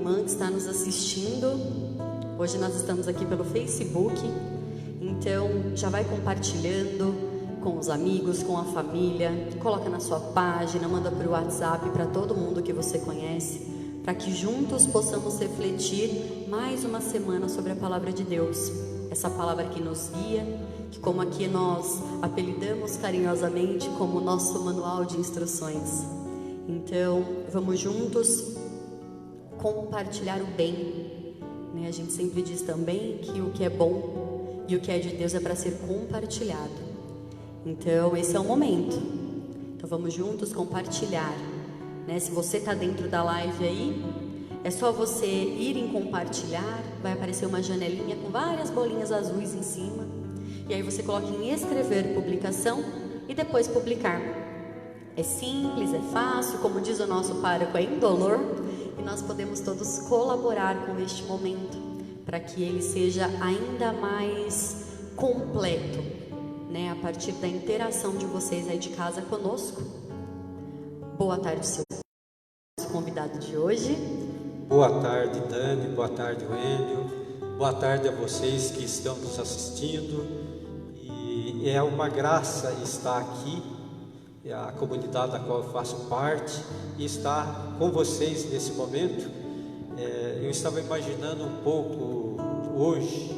irmã que está nos assistindo. Hoje nós estamos aqui pelo Facebook, então já vai compartilhando com os amigos, com a família, coloca na sua página, manda por WhatsApp para todo mundo que você conhece, para que juntos possamos refletir mais uma semana sobre a palavra de Deus, essa palavra que nos guia, que como aqui nós apelidamos carinhosamente como nosso manual de instruções. Então, vamos juntos compartilhar o bem, né? A gente sempre diz também que o que é bom e o que é de Deus é para ser compartilhado. Então, esse é o momento. Então, vamos juntos compartilhar, né? Se você está dentro da live aí, é só você ir em compartilhar, vai aparecer uma janelinha com várias bolinhas azuis em cima, e aí você coloca em escrever publicação e depois publicar. É simples, é fácil, como diz o nosso pároco, é indolor, e nós podemos todos colaborar com este momento, para que ele seja ainda mais completo, né? A partir da interação de vocês aí de casa conosco. Boa tarde, seu convidado de hoje. Boa tarde, Dani, boa tarde, Wendel, boa tarde a vocês que estão nos assistindo, e é uma graça estar aqui, a comunidade da qual eu faço parte, e estar com vocês nesse momento. Eu estava imaginando um pouco hoje,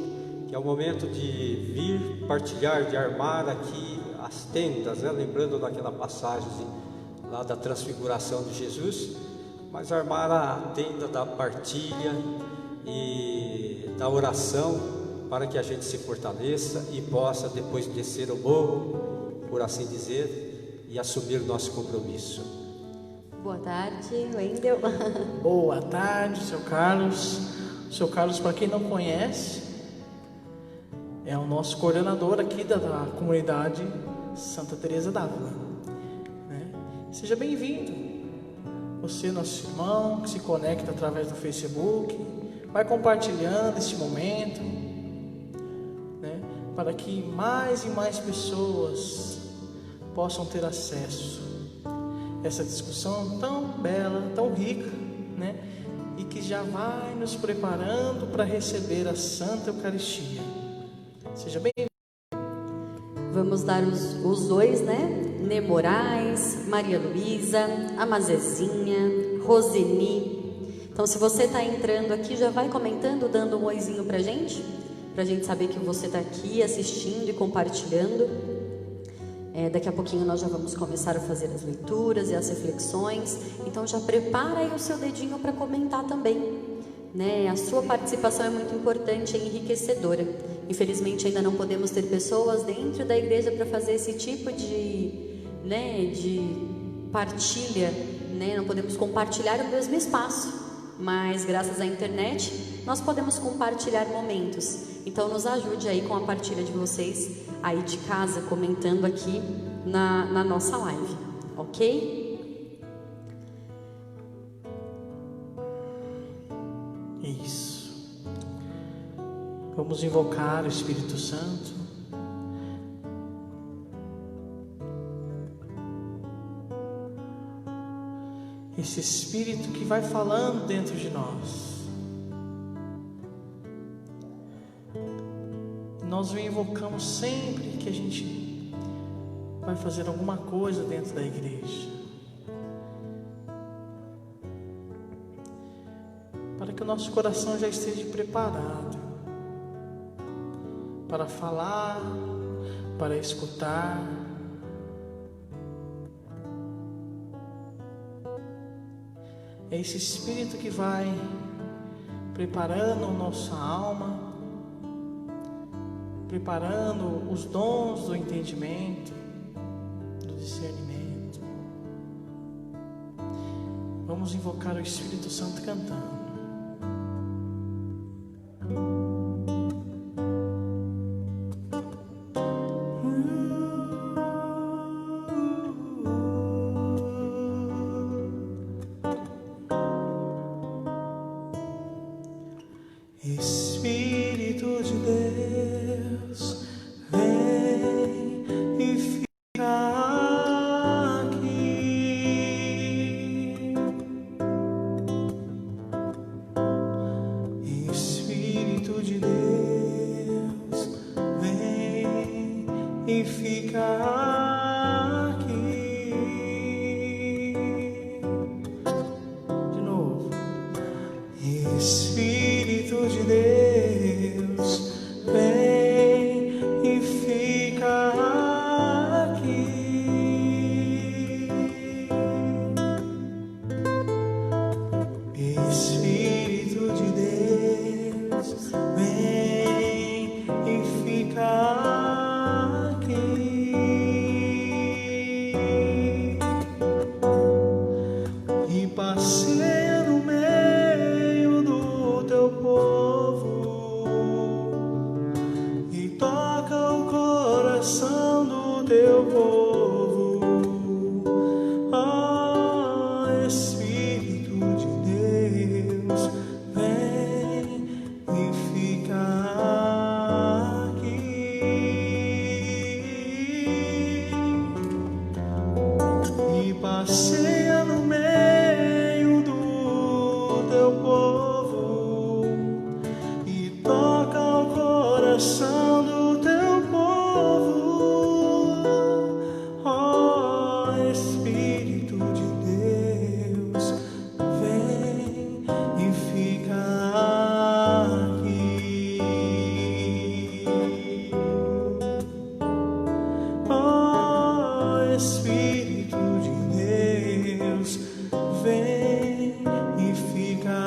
que é o momento de vir partilhar, de armar aqui as tendas, né? Lembrando daquela passagem lá da transfiguração de Jesus, mas armar a tenda da partilha e da oração, para que a gente se fortaleça e possa depois descer o morro, por assim dizer, e assumir o nosso compromisso. Boa tarde, Wendel. Boa tarde, seu Carlos. Seu Carlos, para quem não conhece, é o nosso coordenador aqui da comunidade Santa Teresa d'Ávila, né? Seja bem-vindo. Você, nosso irmão, que se conecta através do Facebook, vai compartilhando este momento, né? Para que mais e mais pessoas possam ter acesso a essa discussão tão bela, tão rica, né? E que já vai nos preparando para receber a Santa Eucaristia. Seja bem-vindo. Vamos dar os dois, né? Nê Moraes, Maria Luísa, Amazezinha, Roseni. Então, se você está entrando aqui, já vai comentando, dando um oizinho pra gente saber que você está aqui assistindo e compartilhando. Daqui a pouquinho nós já vamos começar a fazer as leituras e as reflexões. Então, já prepara aí o seu dedinho para comentar também, né? A sua participação é muito importante, é enriquecedora. Infelizmente ainda não podemos ter pessoas dentro da igreja para fazer esse tipo de partilha, né? Não podemos compartilhar o mesmo espaço, mas graças à internet nós podemos compartilhar momentos. Então nos ajude aí com a partilha de vocês aí de casa, comentando aqui na nossa live, ok? Isso. Vamos invocar o Espírito Santo. Esse Espírito que vai falando dentro de nós. Nós o invocamos sempre que a gente vai fazer alguma coisa dentro da igreja, para que o nosso coração já esteja preparado para falar, para escutar. É esse Espírito que vai preparando a nossa alma, preparando os dons do entendimento, do discernimento. Vamos invocar o Espírito Santo cantando. Espírito de Deus, vem e fica aqui. Espírito de Deus, vem e fica aqui. De novo. Espírito de Deus, vem e fica aqui. Espírito de Deus, vem e fica aqui. E passeia no meio do teu povo e toca o coração do teu povo. Ah, Espírito de Deus, vem e fica aqui. E passeia no meio do teu povo e toca o coração do teu povo. Oh, Espírito de Deus, vem e fica aqui. Oh, Espírito de Deus, vem e fica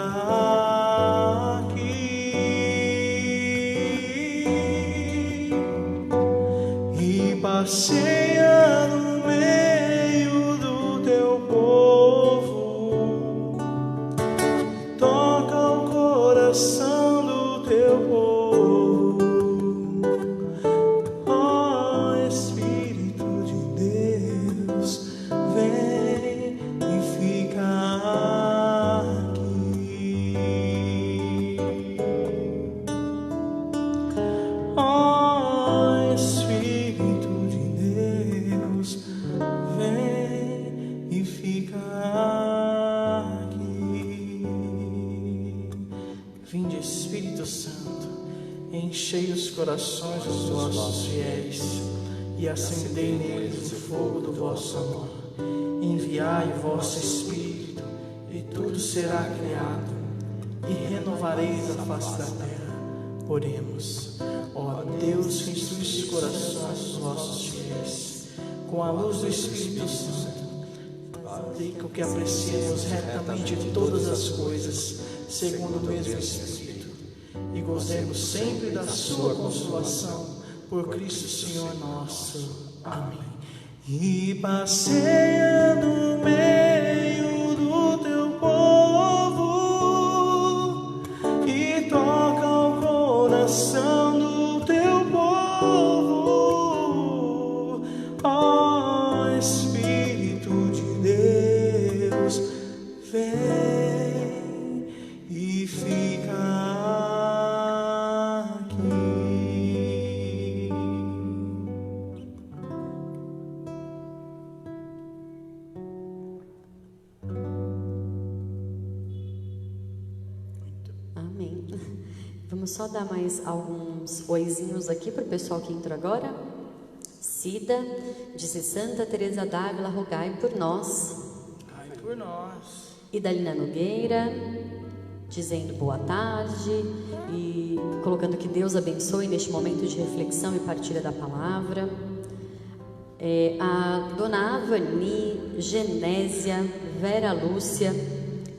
aqui. E passeia no meio do teu povo, toca o coração do teu povo. Oh, Espírito de Deus, vem e fica aqui. Oh, Espírito de Deus, vem e fica aqui. Vinde, Espírito Santo, enchei os corações dos vossos fiéis e acendei neles o fogo do vosso amor. Enviai o vosso Espírito e tudo será criado e renovareis a face da terra. Oremos. Ó Deus, que instruís os corações dos vossos fiéis com a luz do Espírito Santo, fazei com que apreciemos retamente todas as coisas segundo o mesmo Espírito e gozemos sempre da sua consolação por Cristo Senhor nosso. Amém. E passeia no meio do teu povo e toca o coração do teu povo. Ó Espírito de Deus, vem e fica aqui. Amém. Vamos só dar mais alguns oizinhos aqui para o pessoal que entrou agora. Cida, disse: Santa Teresa d'Ávila, rogai por nós. Ai por nós. Idalina Nogueira, dizendo boa tarde e colocando que Deus abençoe neste momento de reflexão e partilha da palavra. A Dona Avani, Genésia, Vera Lúcia,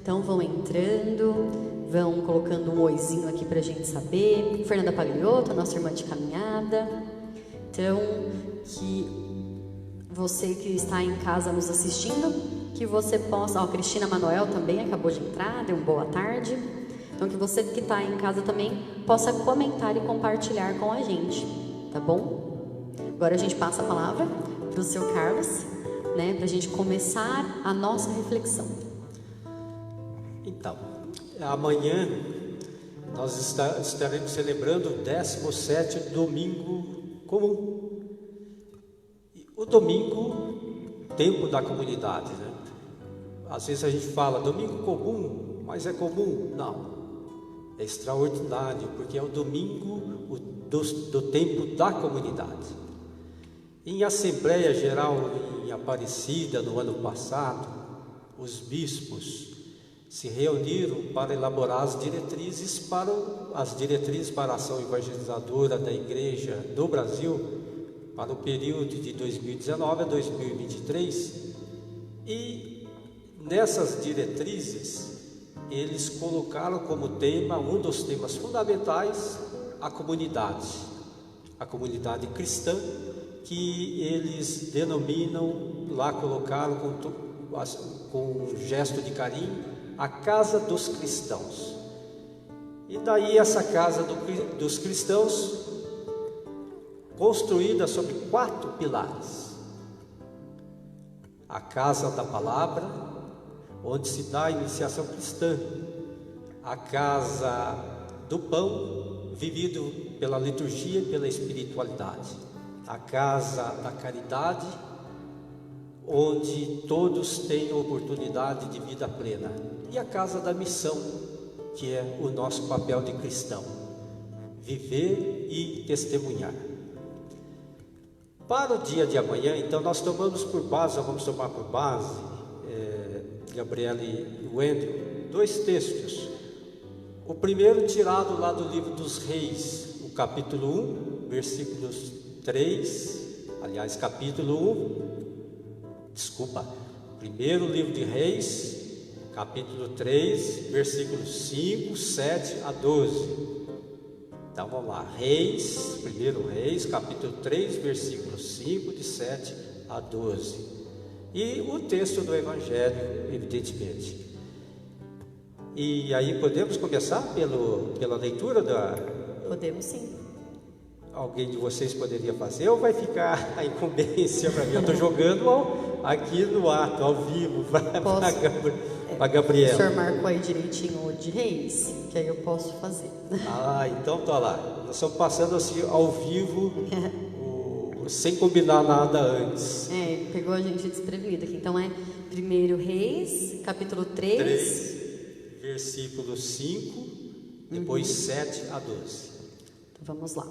então vão entrando, vão colocando um oizinho aqui pra gente saber. Fernanda Pagliotto, nossa irmã de caminhada. Então, que você que está em casa nos assistindo, que você possa... Ó, Cristina Manoel também acabou de entrar, deu uma boa tarde. Então, que você que está em casa também possa comentar e compartilhar com a gente, tá bom? Agora a gente passa a palavra para o seu Carlos, né, para a gente começar a nossa reflexão. Então, amanhã nós estaremos celebrando o 17º domingo comum. E o domingo, tempo da comunidade, né? Às vezes a gente fala domingo comum, mas é comum? Não. É extraordinário, porque é o domingo do tempo da comunidade. Em Assembleia Geral em Aparecida, no ano passado, os bispos se reuniram para elaborar as diretrizes para a ação evangelizadora da Igreja do Brasil para o período de 2019 a 2023, e nessas diretrizes eles colocaram como tema, um dos temas fundamentais, a comunidade cristã, que eles denominam, lá colocaram com um gesto de carinho, a casa dos cristãos. E daí essa casa dos cristãos, construída sobre 4 pilares: a casa da palavra, onde se dá a iniciação cristã; a casa do pão, vivido pela liturgia e pela espiritualidade; a casa da caridade, onde todos têm oportunidade de vida plena; e a casa da missão, que é o nosso papel de cristão: viver e testemunhar. Para o dia de amanhã, então, nós vamos tomar por base, Gabriela e Wendel, 2 textos. O primeiro primeiro lá do livro dos Reis, o capítulo 1, versículos 3, aliás, primeiro livro de Reis, capítulo 3, versículos 5, 7 a 12. Então vamos lá, primeiro Reis, capítulo 3, versículos 5, de 7 a 12. E o texto do Evangelho, evidentemente. E aí podemos começar pela leitura da... Podemos sim. Alguém de vocês poderia fazer, ou vai ficar a incumbência para mim? Eu estou jogando aqui no ato, ao vivo, para Gabriela. O senhor marcou aí direitinho o de Reis, que aí eu posso fazer. Então tá lá. Nós estamos passando assim ao vivo, sem combinar nada antes. Pegou a gente desprevenido aqui. Então é 1 Reis, capítulo 3, versículo 5, depois 7 a 12. Então vamos lá.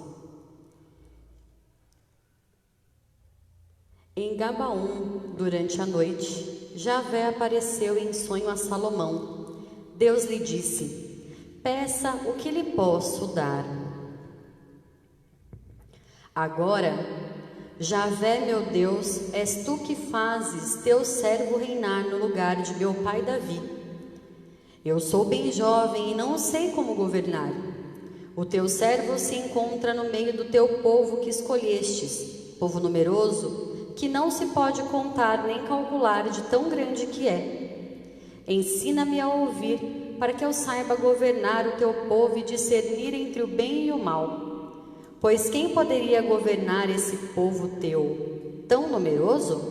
Em Gabaon, durante a noite, Javé apareceu em sonho a Salomão. Deus lhe disse: peça o que lhe posso dar. Agora, Javé, meu Deus, és tu que fazes teu servo reinar no lugar de meu pai Davi. Eu sou bem jovem e não sei como governar. O teu servo se encontra no meio do teu povo que escolhestes, povo numeroso, que não se pode contar nem calcular de tão grande que é. Ensina-me a ouvir, para que eu saiba governar o teu povo e discernir entre o bem e o mal. Pois quem poderia governar esse povo teu, tão numeroso?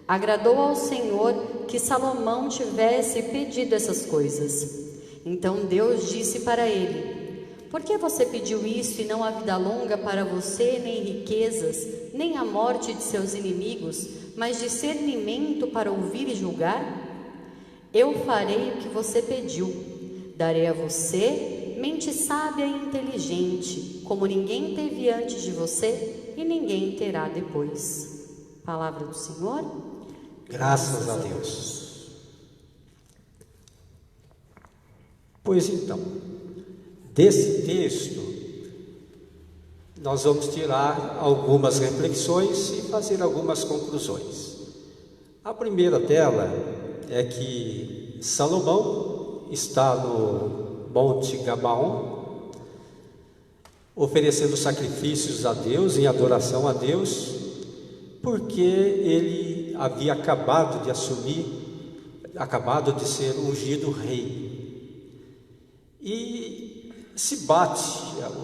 Agradou ao Senhor que Salomão tivesse pedido essas coisas. Então Deus disse para ele: por que você pediu isso e não a vida longa para você, nem riquezas, nem a morte de seus inimigos, mas discernimento para ouvir e julgar? Eu farei o que você pediu. Darei a você mente sábia e inteligente, como ninguém teve antes de você e ninguém terá depois. Palavra do Senhor. Graças a Deus. Pois então, desse texto, nós vamos tirar algumas reflexões e fazer algumas conclusões. A primeira dela é que Salomão está no Monte Gabaon, oferecendo sacrifícios a Deus, em adoração a Deus, porque ele havia acabado de ser ungido rei. E se bate,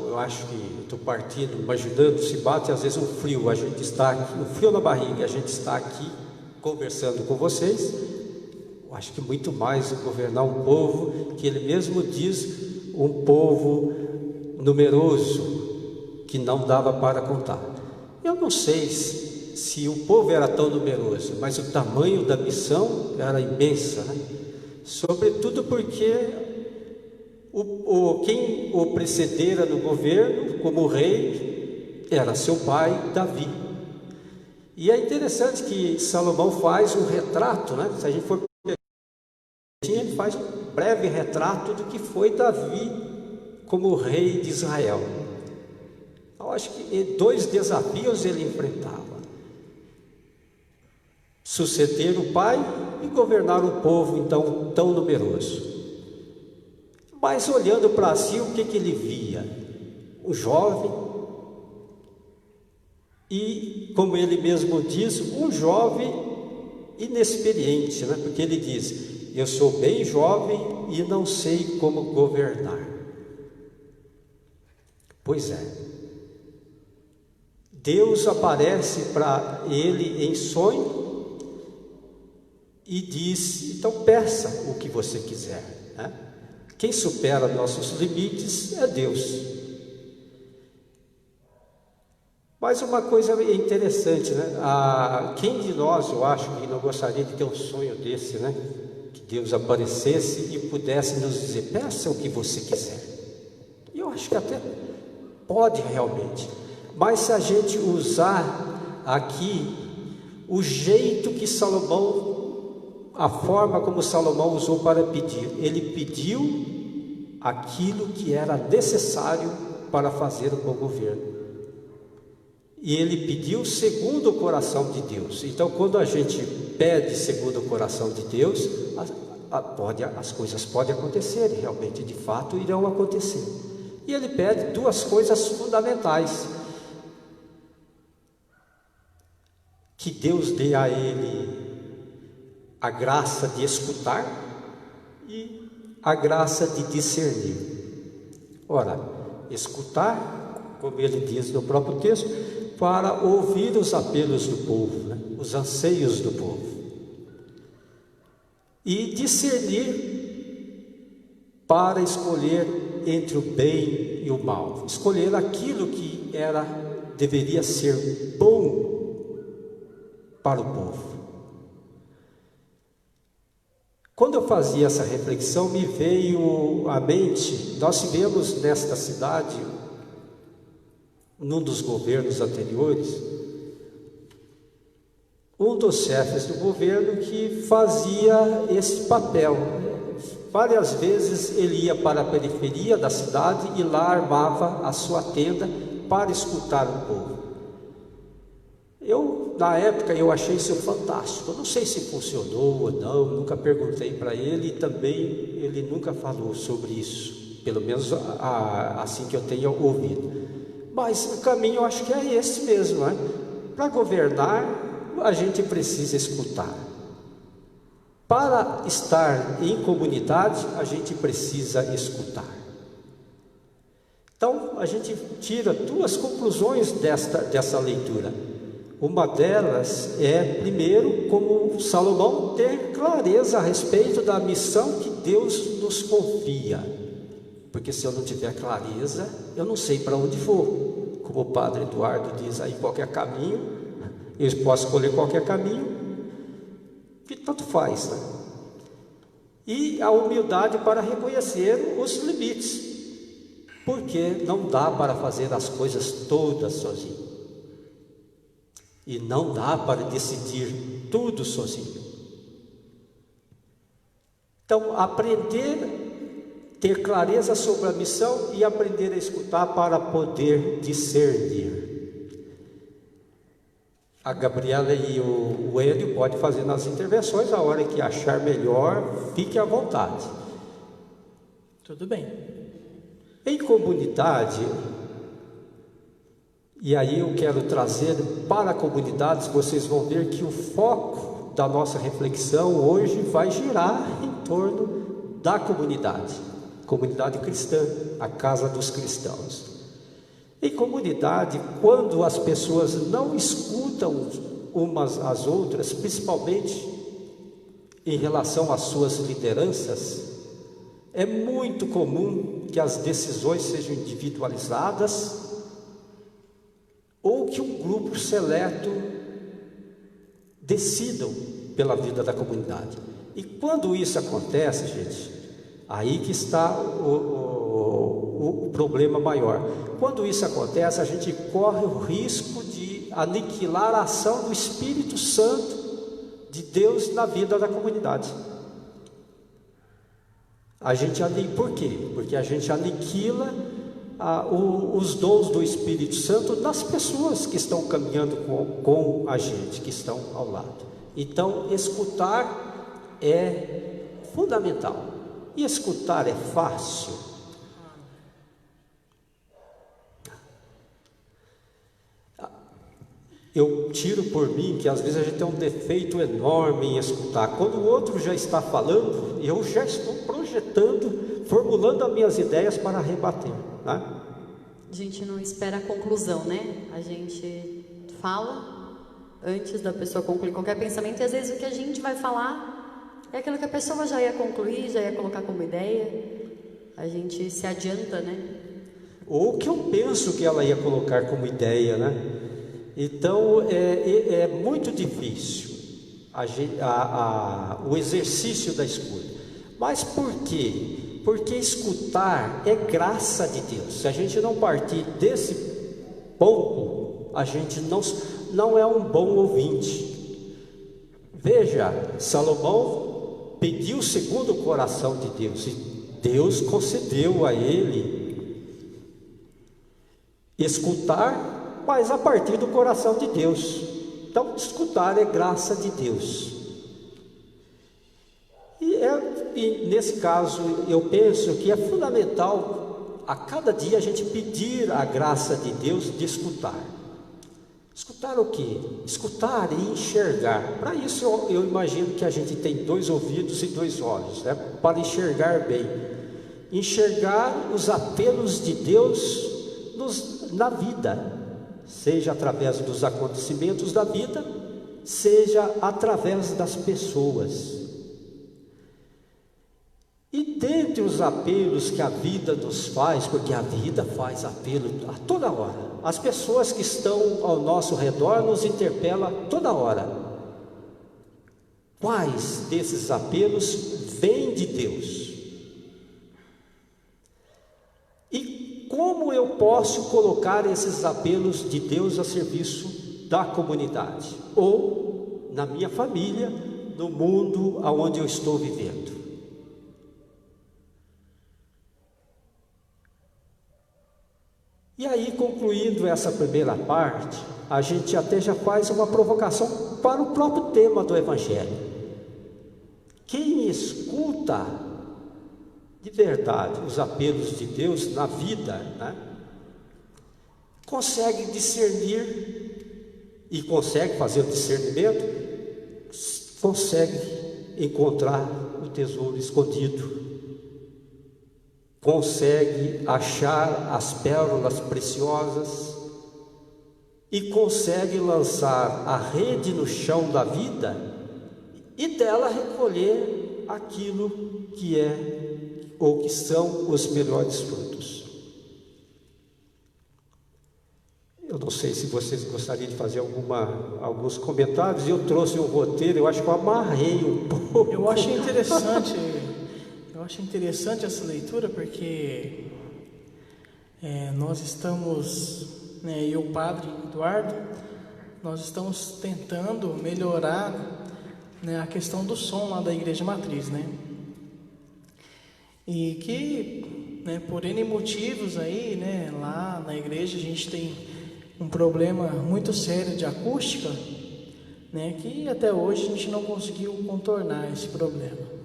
eu acho que estou partindo, imaginando, se bate às vezes um frio, a gente está aqui, um frio na barriga, a gente está aqui conversando com vocês. Eu acho que muito mais governar um povo, que ele mesmo diz, um povo numeroso, que não dava para contar. Eu não sei se o povo era tão numeroso, mas o tamanho da missão era imensa, né? Sobretudo porque Quem o precedera no governo como rei era seu pai, Davi. E é interessante que Salomão faz um retrato, né? Se a gente for ele faz um breve retrato do que foi Davi como rei de Israel. Eu acho que 2 desafios ele enfrentava: suceder o pai e governar um povo então tão numeroso. Mas olhando para si, o que ele via? Um jovem, e como ele mesmo diz, um jovem inexperiente, né? Porque ele diz: eu sou bem jovem e não sei como governar. Pois é, Deus aparece para ele em sonho e diz: então peça o que você quiser, né? Quem supera nossos limites é Deus. Mas uma coisa interessante, né? Quem de nós, eu acho, que não gostaria de ter um sonho desse, né? Que Deus aparecesse e pudesse nos dizer: peça o que você quiser. E eu acho que até pode realmente. Mas se a gente usar aqui o jeito que Salomão, a forma como Salomão usou para pedir, ele pediu aquilo que era necessário para fazer um bom governo. E ele pediu segundo o coração de Deus. Então, quando a gente pede segundo o coração de Deus, as coisas podem acontecer, realmente, de fato, irão acontecer. E ele pede 2 coisas fundamentais: que Deus dê a ele a graça de escutar e a graça de discernir. Ora, escutar, como ele diz no próprio texto, para ouvir os apelos do povo, né? Os anseios do povo. E discernir para escolher entre o bem e o mal. Escolher aquilo que deveria ser bom para o povo. Quando eu fazia essa reflexão, me veio à mente, nós tivemos nesta cidade, num dos governos anteriores, um dos chefes do governo que fazia esse papel. Várias vezes ele ia para a periferia da cidade e lá armava a sua tenda para escutar o povo. Na época, eu achei isso fantástico. Eu não sei se funcionou ou não, nunca perguntei para ele, e também ele nunca falou sobre isso, pelo menos assim que eu tenha ouvido. Mas o caminho eu acho que é esse mesmo, né? Para governar, a gente precisa escutar. Para estar em comunidade, a gente precisa escutar. Então, a gente tira 2 conclusões dessa leitura. Uma delas é, primeiro, como Salomão ter clareza a respeito da missão que Deus nos confia. Porque se eu não tiver clareza, eu não sei para onde vou. Como o padre Eduardo diz aí, qualquer caminho, eu posso escolher qualquer caminho, que tanto faz, né? E a humildade para reconhecer os limites, porque não dá para fazer as coisas todas sozinho. E não dá para decidir tudo sozinho. Então, ter clareza sobre a missão e aprender a escutar para poder discernir. A Gabriela e o Hélio podem fazer nas intervenções, a hora que achar melhor, fique à vontade. Tudo bem. Em comunidade, e aí eu quero trazer para a comunidade, vocês vão ver que o foco da nossa reflexão hoje vai girar em torno da comunidade cristã, a casa dos cristãos. Em comunidade, quando as pessoas não escutam umas às outras, principalmente em relação às suas lideranças, é muito comum que as decisões sejam individualizadas ou que um grupo seleto decidam pela vida da comunidade. E quando isso acontece, gente, aí que está problema maior. Quando isso acontece, a gente corre o risco de aniquilar a ação do Espírito Santo de Deus na vida da comunidade. Por quê? Porque a gente aniquila os dons do Espírito Santo nas pessoas que estão caminhando com a gente, que estão ao lado. Então, escutar é fundamental. E escutar é fácil? Eu tiro por mim que às vezes a gente tem um defeito enorme em escutar. Quando o outro já está falando, eu já estou projetando, formulando as minhas ideias para rebater, né? A gente não espera a conclusão, né? A gente fala antes da pessoa concluir qualquer pensamento, e às vezes o que a gente vai falar é aquilo que a pessoa já ia concluir, já ia colocar como ideia. A gente se adianta, né? Ou o que eu penso que ela ia colocar como ideia, né? Então é muito difícil o exercício da escuta. Mas por quê? Porque escutar é graça de Deus. Se a gente não partir desse ponto, a gente não é um bom ouvinte. Veja, Salomão pediu segundo o coração de Deus, e Deus concedeu a ele escutar, mas a partir do coração de Deus. Então, escutar é graça de Deus. E nesse caso, eu penso que é fundamental a cada dia a gente pedir a graça de Deus de escutar. Escutar o quê? Escutar e enxergar. Para isso eu imagino que a gente tem 2 ouvidos e 2 olhos, né? Para enxergar bem. Enxergar os apelos de Deus na vida, seja através dos acontecimentos da vida, seja através das pessoas. E dentre os apelos que a vida nos faz, porque a vida faz apelo a toda hora, as pessoas que estão ao nosso redor nos interpelam a toda hora. Quais desses apelos vêm de Deus? E como eu posso colocar esses apelos de Deus a serviço da comunidade? Ou na minha família, no mundo onde eu estou vivendo? E aí, concluindo essa primeira parte, a gente até já faz uma provocação para o próprio tema do Evangelho. Quem escuta de verdade os apelos de Deus na vida, né, consegue discernir e consegue fazer o discernimento, consegue encontrar o tesouro escondido, consegue achar as pérolas preciosas e consegue lançar a rede no chão da vida e dela recolher aquilo que é ou que são os melhores frutos. Eu não sei se vocês gostariam de fazer alguns comentários. Eu trouxe um roteiro, eu acho que eu amarrei um pouco. Eu acho interessante essa leitura, porque nós estamos, né, e o padre Eduardo, nós estamos tentando melhorar, né, a questão do som lá da Igreja Matriz, né? E que, né, por N motivos aí, né, lá na igreja a gente tem um problema muito sério de acústica, né, que até hoje a gente não conseguiu contornar esse problema.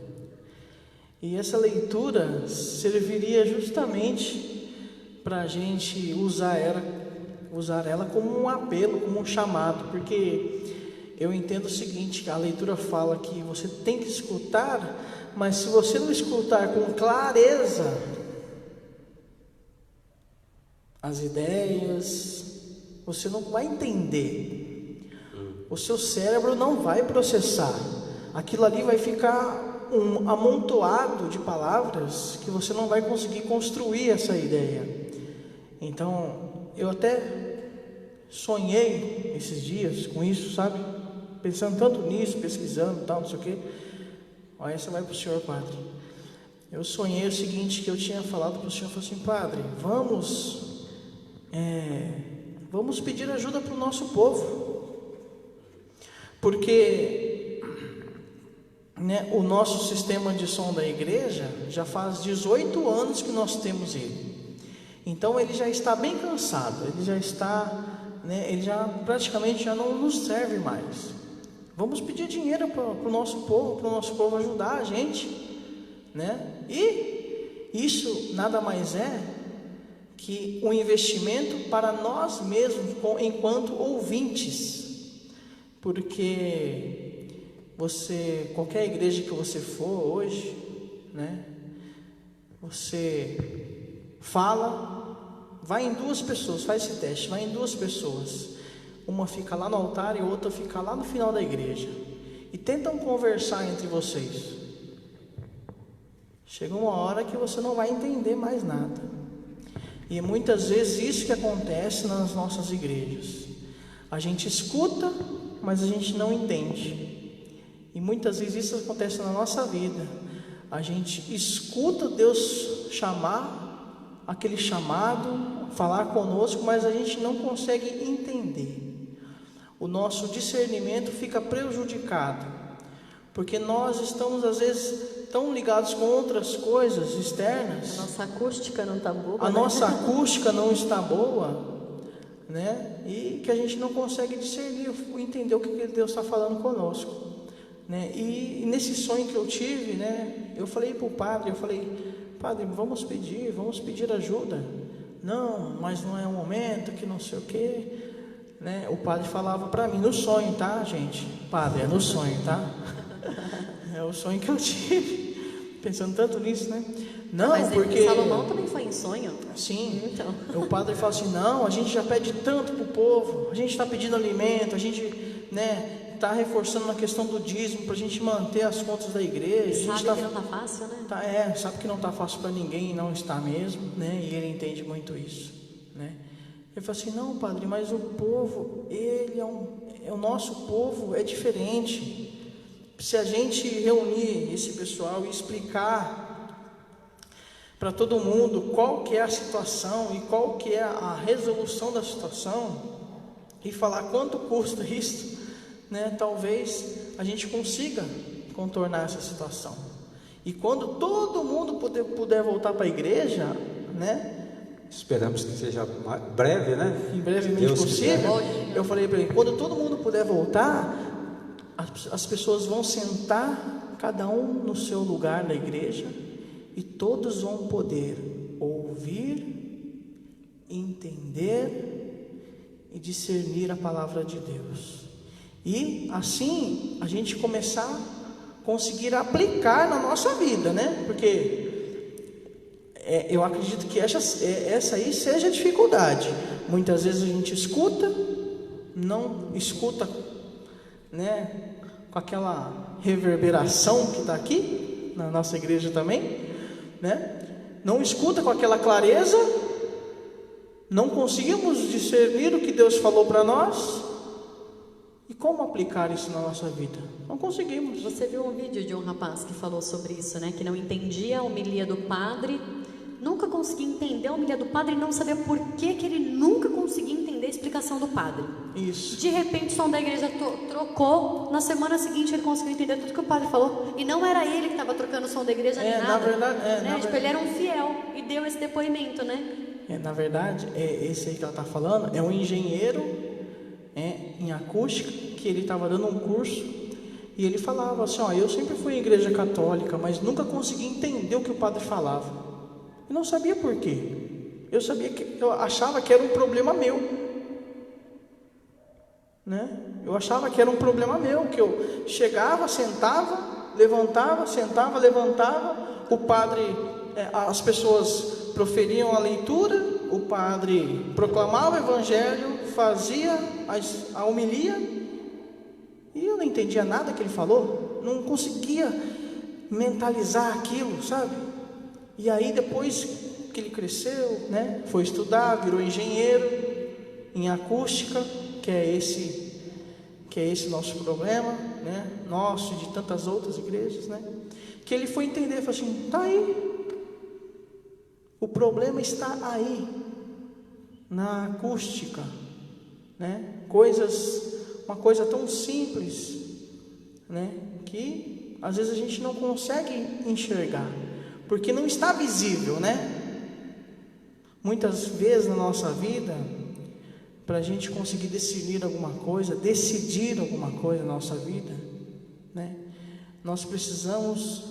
E essa leitura serviria justamente para a gente usar ela como um apelo, como um chamado, porque eu entendo o seguinte, que a leitura fala que você tem que escutar, mas se você não escutar com clareza as ideias, você não vai entender, o seu cérebro não vai processar, aquilo ali vai ficar um amontoado de palavras que você não vai conseguir construir essa ideia. Então, eu até sonhei esses dias com isso, sabe? Pensando tanto nisso, pesquisando e tal, não sei o quê. Olha, essa vai para o senhor, padre. eu sonhei o seguinte, que eu tinha falado para o senhor, falei assim: Padre, vamos pedir ajuda para o nosso povo, porque, né, o nosso sistema de som da igreja já faz 18 anos que nós temos ele. Então ele já está bem cansado, ele já está, né, ele já praticamente já não nos serve mais. Vamos pedir dinheiro para o nosso povo ajudar a gente, né? E isso nada mais é que um investimento para nós mesmos, enquanto ouvintes, porque qualquer igreja que você for hoje, né, você fala, vai em 2 pessoas, faz esse teste, vai em 2 pessoas, uma fica lá no altar e outra fica lá no final da igreja, e tentam conversar entre vocês. Chega uma hora que você não vai entender mais nada. E muitas vezes isso que acontece nas nossas igrejas. A gente escuta, mas a gente não entende. E muitas vezes isso acontece na nossa vida. A gente escuta Deus chamar, aquele chamado, falar conosco, mas a gente não consegue entender. O nosso discernimento fica prejudicado, porque nós estamos às vezes tão ligados com outras coisas externas. A nossa acústica não está boa. Nossa acústica não está boa, né? E que a gente não consegue discernir, entender o que Deus está falando conosco, né? E nesse sonho que eu tive, né, eu falei para o padre, Padre, vamos pedir ajuda. Não, mas não é o momento, que não sei o quê, né? O padre falava para mim, no sonho, tá, gente? Padre, é no sonho, tá? É o sonho que eu tive, pensando tanto nisso, né? Não, mas porque Salomão também foi em sonho. Sim, então. O padre fala assim: não, a gente já pede tanto para o povo, a gente está pedindo alimento, a gente, né, está reforçando na questão do dízimo para a gente manter as contas da igreja. Sabe que não está fácil, né? Sabe que não está fácil para ninguém, e não está mesmo, né? E ele entende muito isso, né? Ele fala assim: não, padre, mas o povo, o nosso povo é diferente. Se a gente reunir esse pessoal e explicar para todo mundo qual que é a situação e qual que é a resolução da situação, e falar quanto custa isso, né, talvez a gente consiga contornar essa situação. E quando todo mundo puder voltar para a igreja, né, esperamos que seja breve, né? Em brevemente possível. Eu falei para ele: quando todo mundo puder voltar, as pessoas vão sentar, cada um no seu lugar na igreja, e todos vão poder ouvir, entender e discernir a palavra de Deus. E assim a gente começar a conseguir aplicar na nossa vida, né? Porque eu acredito que essa aí seja a dificuldade. Muitas vezes a gente escuta, não escuta, né, com aquela reverberação que está aqui na nossa igreja também, né? Não escuta com aquela clareza, não conseguimos discernir o que Deus falou para nós. E como aplicar isso na nossa vida? Não conseguimos. Você viu um vídeo de um rapaz que falou sobre isso, né? Que não entendia a homilia do padre, nunca conseguia entender a homilia do padre e não sabia por que ele nunca conseguia entender a explicação do padre. Isso. De repente o som da igreja trocou, na semana seguinte ele conseguiu entender tudo que o padre falou, e não era ele que estava trocando o som da igreja nem nada. Na verdade, né? Ele era um fiel e deu esse depoimento, né? Na verdade, esse aí que ela está falando é um engenheiro em acústica, que ele estava dando um curso, e ele falava assim: eu sempre fui em igreja católica, mas nunca consegui entender o que o padre falava. Eu não sabia por quê. Eu achava que era um problema meu, né? Eu achava que era um problema meu, que eu chegava, sentava, levantava, sentava, levantava, o padre, as pessoas proferiam a leitura, o padre proclamava o evangelho, fazia a homilia, e eu não entendia nada que ele falou, não conseguia mentalizar aquilo, sabe? E aí depois que ele cresceu, né, foi estudar, virou engenheiro em acústica, que é esse nosso problema, né, nosso e de tantas outras igrejas, né? que ele foi entender, falou assim, tá aí, o problema está aí, na acústica, né? Uma coisa tão simples, né? Que às vezes a gente não consegue enxergar, porque não está visível, né? Muitas vezes na nossa vida, para a gente conseguir decidir alguma coisa na nossa vida, né? Nós precisamos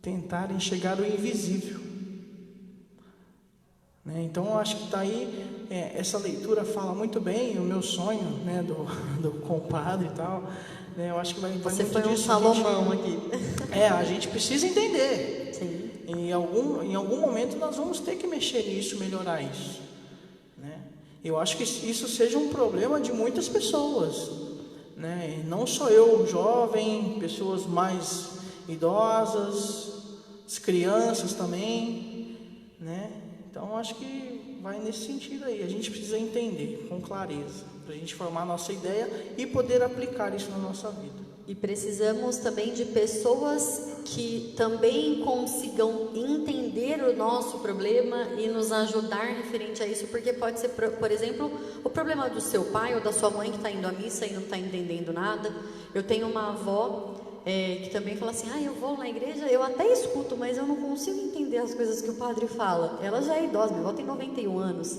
tentar enxergar o invisível, né? Então eu acho que está aí, essa leitura fala muito bem, o meu sonho, né, do compadre e tal, né? Eu acho que vai Você muito foi um disso. Salomão aqui. A gente precisa entender. Sim. Em algum momento nós vamos ter que mexer nisso, melhorar isso, né? Eu acho que isso seja um problema de muitas pessoas, né? E não só eu, jovem, pessoas mais idosas, as crianças também, né? Então acho que vai nesse sentido aí. A gente precisa entender com clareza, para a gente formar a nossa ideia e poder aplicar isso na nossa vida. E precisamos também de pessoas que também consigam entender o nosso problema e nos ajudar referente a isso, porque pode ser, por exemplo, o problema do seu pai ou da sua mãe que está indo à missa e não está entendendo nada. Eu tenho uma avó que também fala assim, eu vou na igreja, eu até escuto, mas eu não consigo entender as coisas que o padre fala. Ela já é idosa, minha avó tem 91 anos,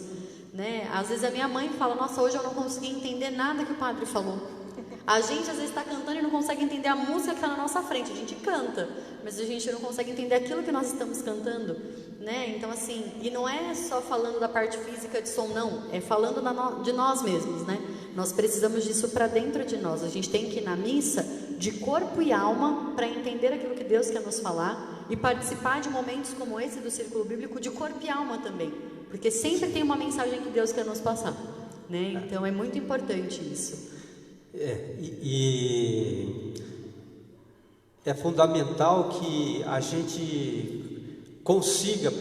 né? Às vezes a minha mãe fala, nossa, hoje eu não consegui entender nada que o padre falou. A gente às vezes está cantando e não consegue entender a música que está na nossa frente. A gente canta, mas a gente não consegue entender aquilo que nós estamos cantando, né? Então assim, e não é só falando da parte física de som, não. É falando de nós mesmos, né? Nós precisamos disso para dentro de nós. A gente tem que ir na missa de corpo e alma para entender aquilo que Deus quer nos falar e participar de momentos como esse do Círculo Bíblico de corpo e alma também, porque sempre tem uma mensagem que Deus quer nos passar, né? Então é muito importante isso. É fundamental que a gente consiga,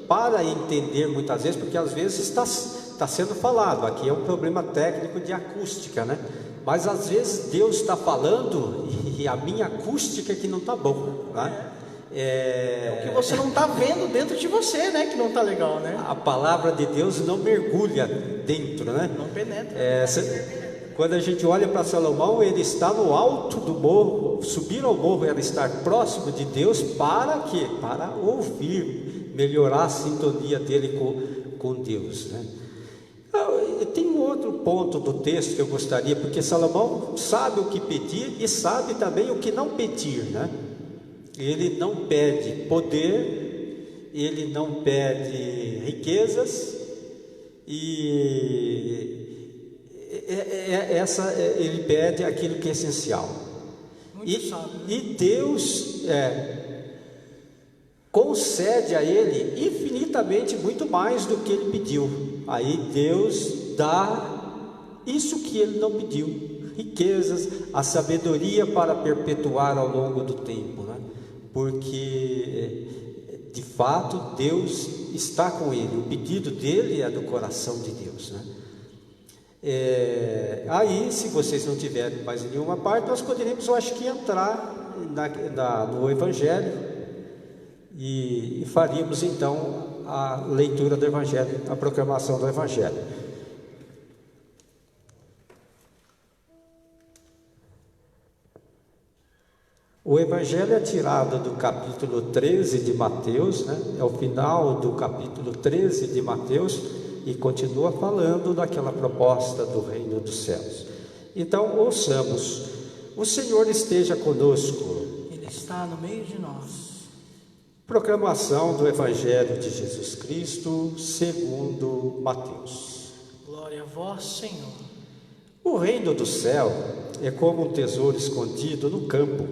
para entender muitas vezes, porque às vezes está sendo falado, aqui é um problema técnico de acústica, né? Mas às vezes Deus está falando e a minha acústica que não está bom, né? É o que você não está vendo dentro de você, né? Que não está legal, né? A palavra de Deus não mergulha dentro, né? Não penetra. Quando a gente olha para Salomão, ele está no alto do morro. Subir ao morro era estar próximo de Deus. Para quê? Para ouvir, melhorar a sintonia dele com Deus, né? Tem um outro ponto do texto que eu gostaria, porque Salomão sabe o que pedir e sabe também o que não pedir, né? Ele não pede poder, ele não pede riquezas, e ele pede aquilo que é essencial. E Deus concede a ele infinitamente muito mais do que ele pediu. Aí Deus dá isso que ele não pediu: riquezas, a sabedoria para perpetuar ao longo do tempo, né? Porque de fato Deus está com ele, o pedido dele é do coração de Deus, né? Aí, se vocês não tiverem mais em nenhuma parte, nós poderíamos, eu acho que, entrar no Evangelho e faríamos então a leitura do Evangelho, a proclamação do Evangelho. O Evangelho é tirado do capítulo 13 de Mateus, né? É o final do capítulo 13 de Mateus, e continua falando daquela proposta do reino dos céus. Então, ouçamos: o Senhor esteja conosco. Ele está no meio de nós. Proclamação do Evangelho de Jesus Cristo segundo Mateus. Glória a vós, Senhor. O reino do céu é como um tesouro escondido no campo.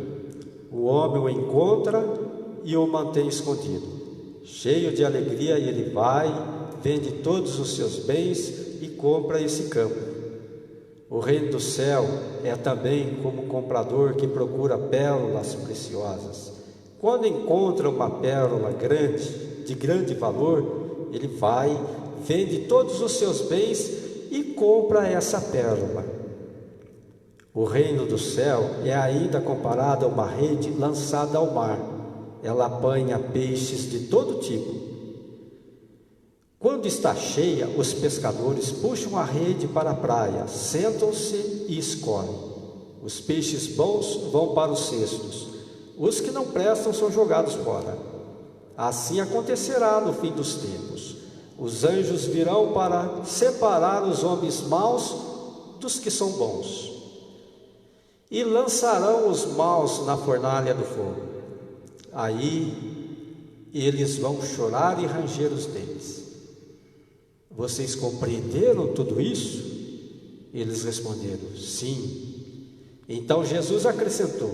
O homem o encontra e o mantém escondido. Cheio de alegria, ele vai, vende todos os seus bens e compra esse campo. O reino do céu é também como um comprador que procura pérolas preciosas. Quando encontra uma pérola de grande valor, ele vai, vende todos os seus bens e compra essa pérola. O reino do céu é ainda comparado a uma rede lançada ao mar, ela apanha peixes de todo tipo. Quando está cheia, os pescadores puxam a rede para a praia, sentam-se e escolhem. Os peixes bons vão para os cestos, os que não prestam são jogados fora. Assim acontecerá no fim dos tempos. Os anjos virão para separar os homens maus dos que são bons, e lançarão os maus na fornalha do fogo. Aí eles vão chorar e ranger os dentes. Vocês compreenderam tudo isso? Eles responderam, sim. Então Jesus acrescentou,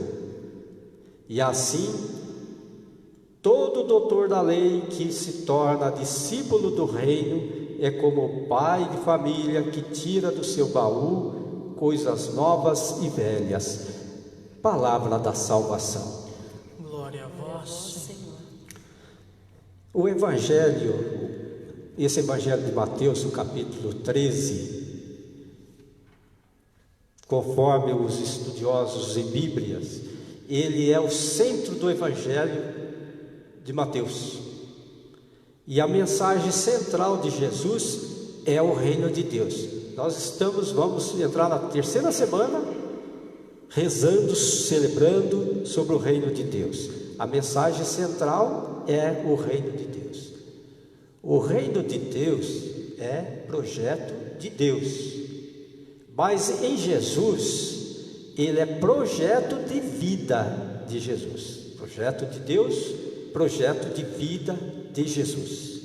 e assim, todo doutor da lei que se torna discípulo do reino é como o pai de família que tira do seu baú coisas novas e velhas. Palavra da salvação. Glória a vós, Senhor. O Evangelho, esse Evangelho de Mateus, no capítulo 13, conforme os estudiosos em Bíblias, ele é o centro do Evangelho de Mateus. E a mensagem central de Jesus é o reino de Deus. Vamos entrar na terceira semana rezando, celebrando sobre o reino de Deus. A mensagem central é o reino de Deus. O reino de Deus é projeto de Deus. Mas em Jesus, ele é projeto de vida de Jesus. Projeto de Deus, projeto de vida de Jesus.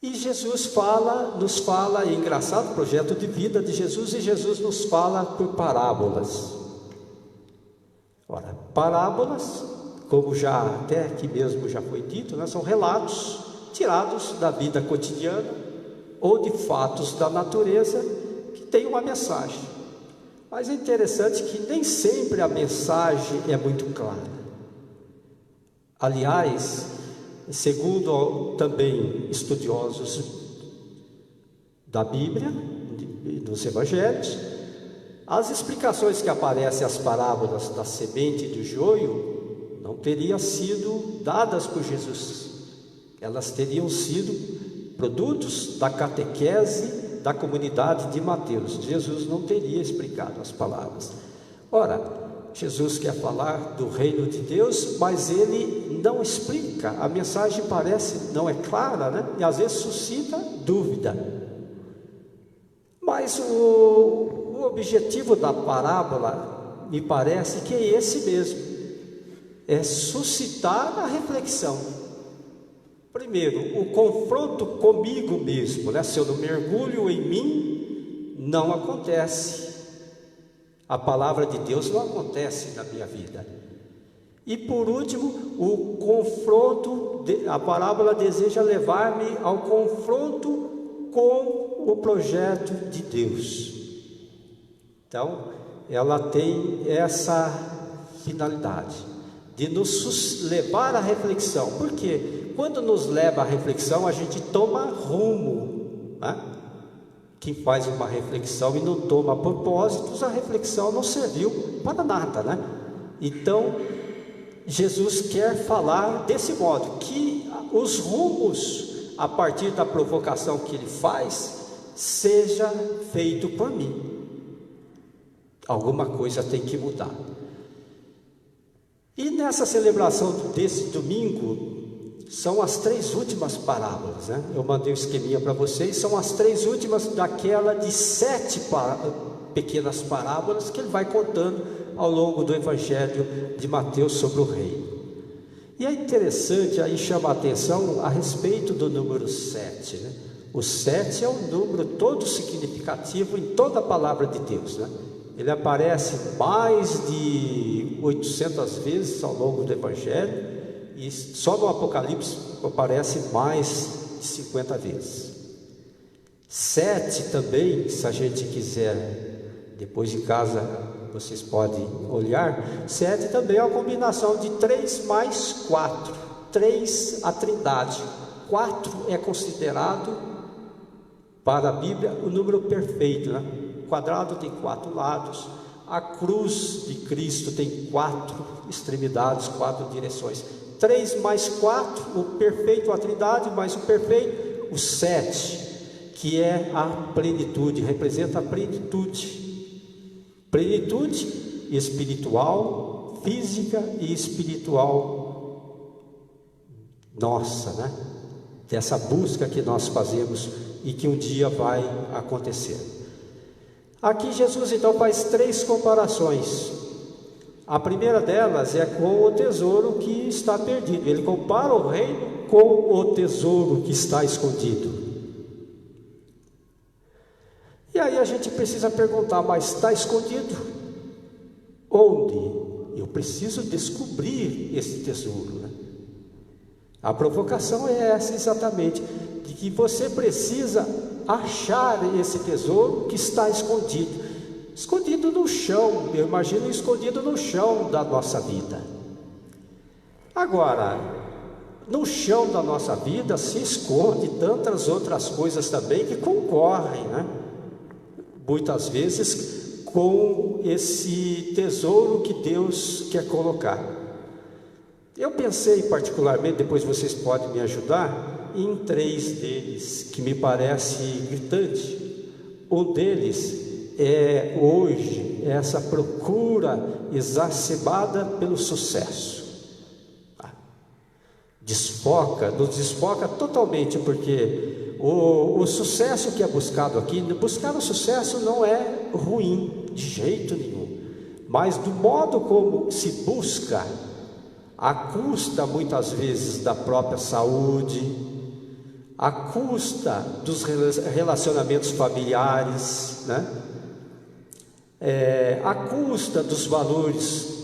E Jesus nos fala, é engraçado, projeto de vida de Jesus, e Jesus nos fala por parábolas. Ora, parábolas, como já até aqui mesmo já foi dito, né, são relatos tirados da vida cotidiana ou de fatos da natureza que tem uma mensagem. Mas é interessante que nem sempre a mensagem é muito clara. Aliás, segundo também estudiosos da Bíblia, dos Evangelhos, as explicações que aparecem às parábolas da semente e do joio não teriam sido dadas por Jesus. Elas teriam sido produtos da catequese da comunidade de Mateus. Jesus não teria explicado as palavras. Ora, Jesus quer falar do reino de Deus, mas ele não explica. A mensagem parece, não é clara, né? E às vezes suscita dúvida. Mas o objetivo da parábola, me parece que é esse mesmo. É suscitar a reflexão. Primeiro, o confronto comigo mesmo, né? Se eu não mergulho em mim, não acontece. A palavra de Deus não acontece na minha vida. E por último, o confronto, a parábola deseja levar-me ao confronto com o projeto de Deus. Então, ela tem essa finalidade de nos levar à reflexão. Por quê? Quando nos leva à reflexão, a gente toma rumo, né? Quem faz uma reflexão e não toma propósitos, a reflexão não serviu para nada, né? Então, Jesus quer falar desse modo, que os rumos, a partir da provocação que ele faz, seja feito por mim. Alguma coisa tem que mudar. E nessa celebração desse domingo, são as 3 últimas parábolas, né? Eu mandei um esqueminha para vocês. São as 3 últimas daquela de 7 pequenas parábolas que ele vai contando ao longo do Evangelho de Mateus sobre o reino. E é interessante, aí chama a atenção a respeito do número 7, né? O 7 é um número todo significativo em toda a palavra de Deus, né? Ele aparece mais de 800 vezes ao longo do Evangelho, e só no Apocalipse aparece mais de 50 vezes. 7 também, se a gente quiser, depois em casa vocês podem olhar, 7 também é uma combinação de 3 mais 4, 3 a trindade, 4 é considerado para a Bíblia o número perfeito, né? O quadrado tem 4 lados, A cruz de Cristo tem 4 extremidades, 4 direções. 3 mais 4, o perfeito, a trindade, mais o perfeito, o 7, que é a plenitude, representa a plenitude. Plenitude espiritual, física e espiritual nossa, né? Dessa busca que nós fazemos e que um dia vai acontecer. Aqui Jesus então faz 3 comparações. A primeira delas é com o tesouro que está perdido. Ele compara o reino com o tesouro que está escondido. E aí a gente precisa perguntar, mas está escondido? Onde? Eu preciso descobrir esse tesouro, né? A provocação é essa exatamente, de que você precisa achar esse tesouro que está escondido. Escondido no chão, eu imagino escondido no chão da nossa vida. Agora, no chão da nossa vida se esconde tantas outras coisas também que concorrem, né? Muitas vezes com esse tesouro que Deus quer colocar. Eu pensei particularmente, depois vocês podem me ajudar, em 3 deles que me parece gritante. Um deles é hoje essa procura exacerbada pelo sucesso. Nos desfoca totalmente, porque o sucesso que é buscado aqui, buscar o sucesso não é ruim de jeito nenhum, mas do modo como se busca, à custa muitas vezes da própria saúde, à custa dos relacionamentos familiares, né? À custa dos valores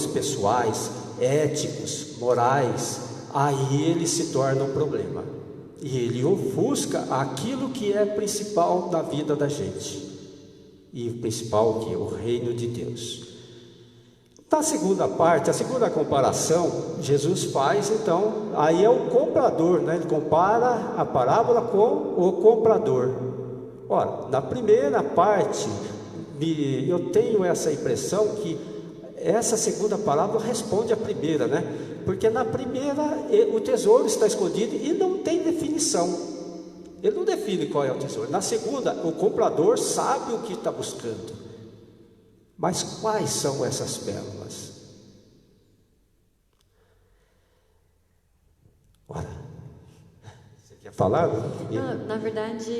pessoais, éticos, morais, aí ele se torna um problema, e ele ofusca aquilo que é principal na vida da gente, e o principal que é o reino de Deus. Na segunda parte, a segunda comparação, Jesus faz, então, aí é o comprador, né? Ele compara a parábola com o comprador. Ora, na primeira parte, eu tenho essa impressão que essa segunda parábola responde à primeira, né? Porque na primeira o tesouro está escondido e não tem definição. Ele não define qual é o tesouro. Na segunda, o comprador sabe o que está buscando. Mas quais são essas pérolas? Ora, você quer falar? Na verdade,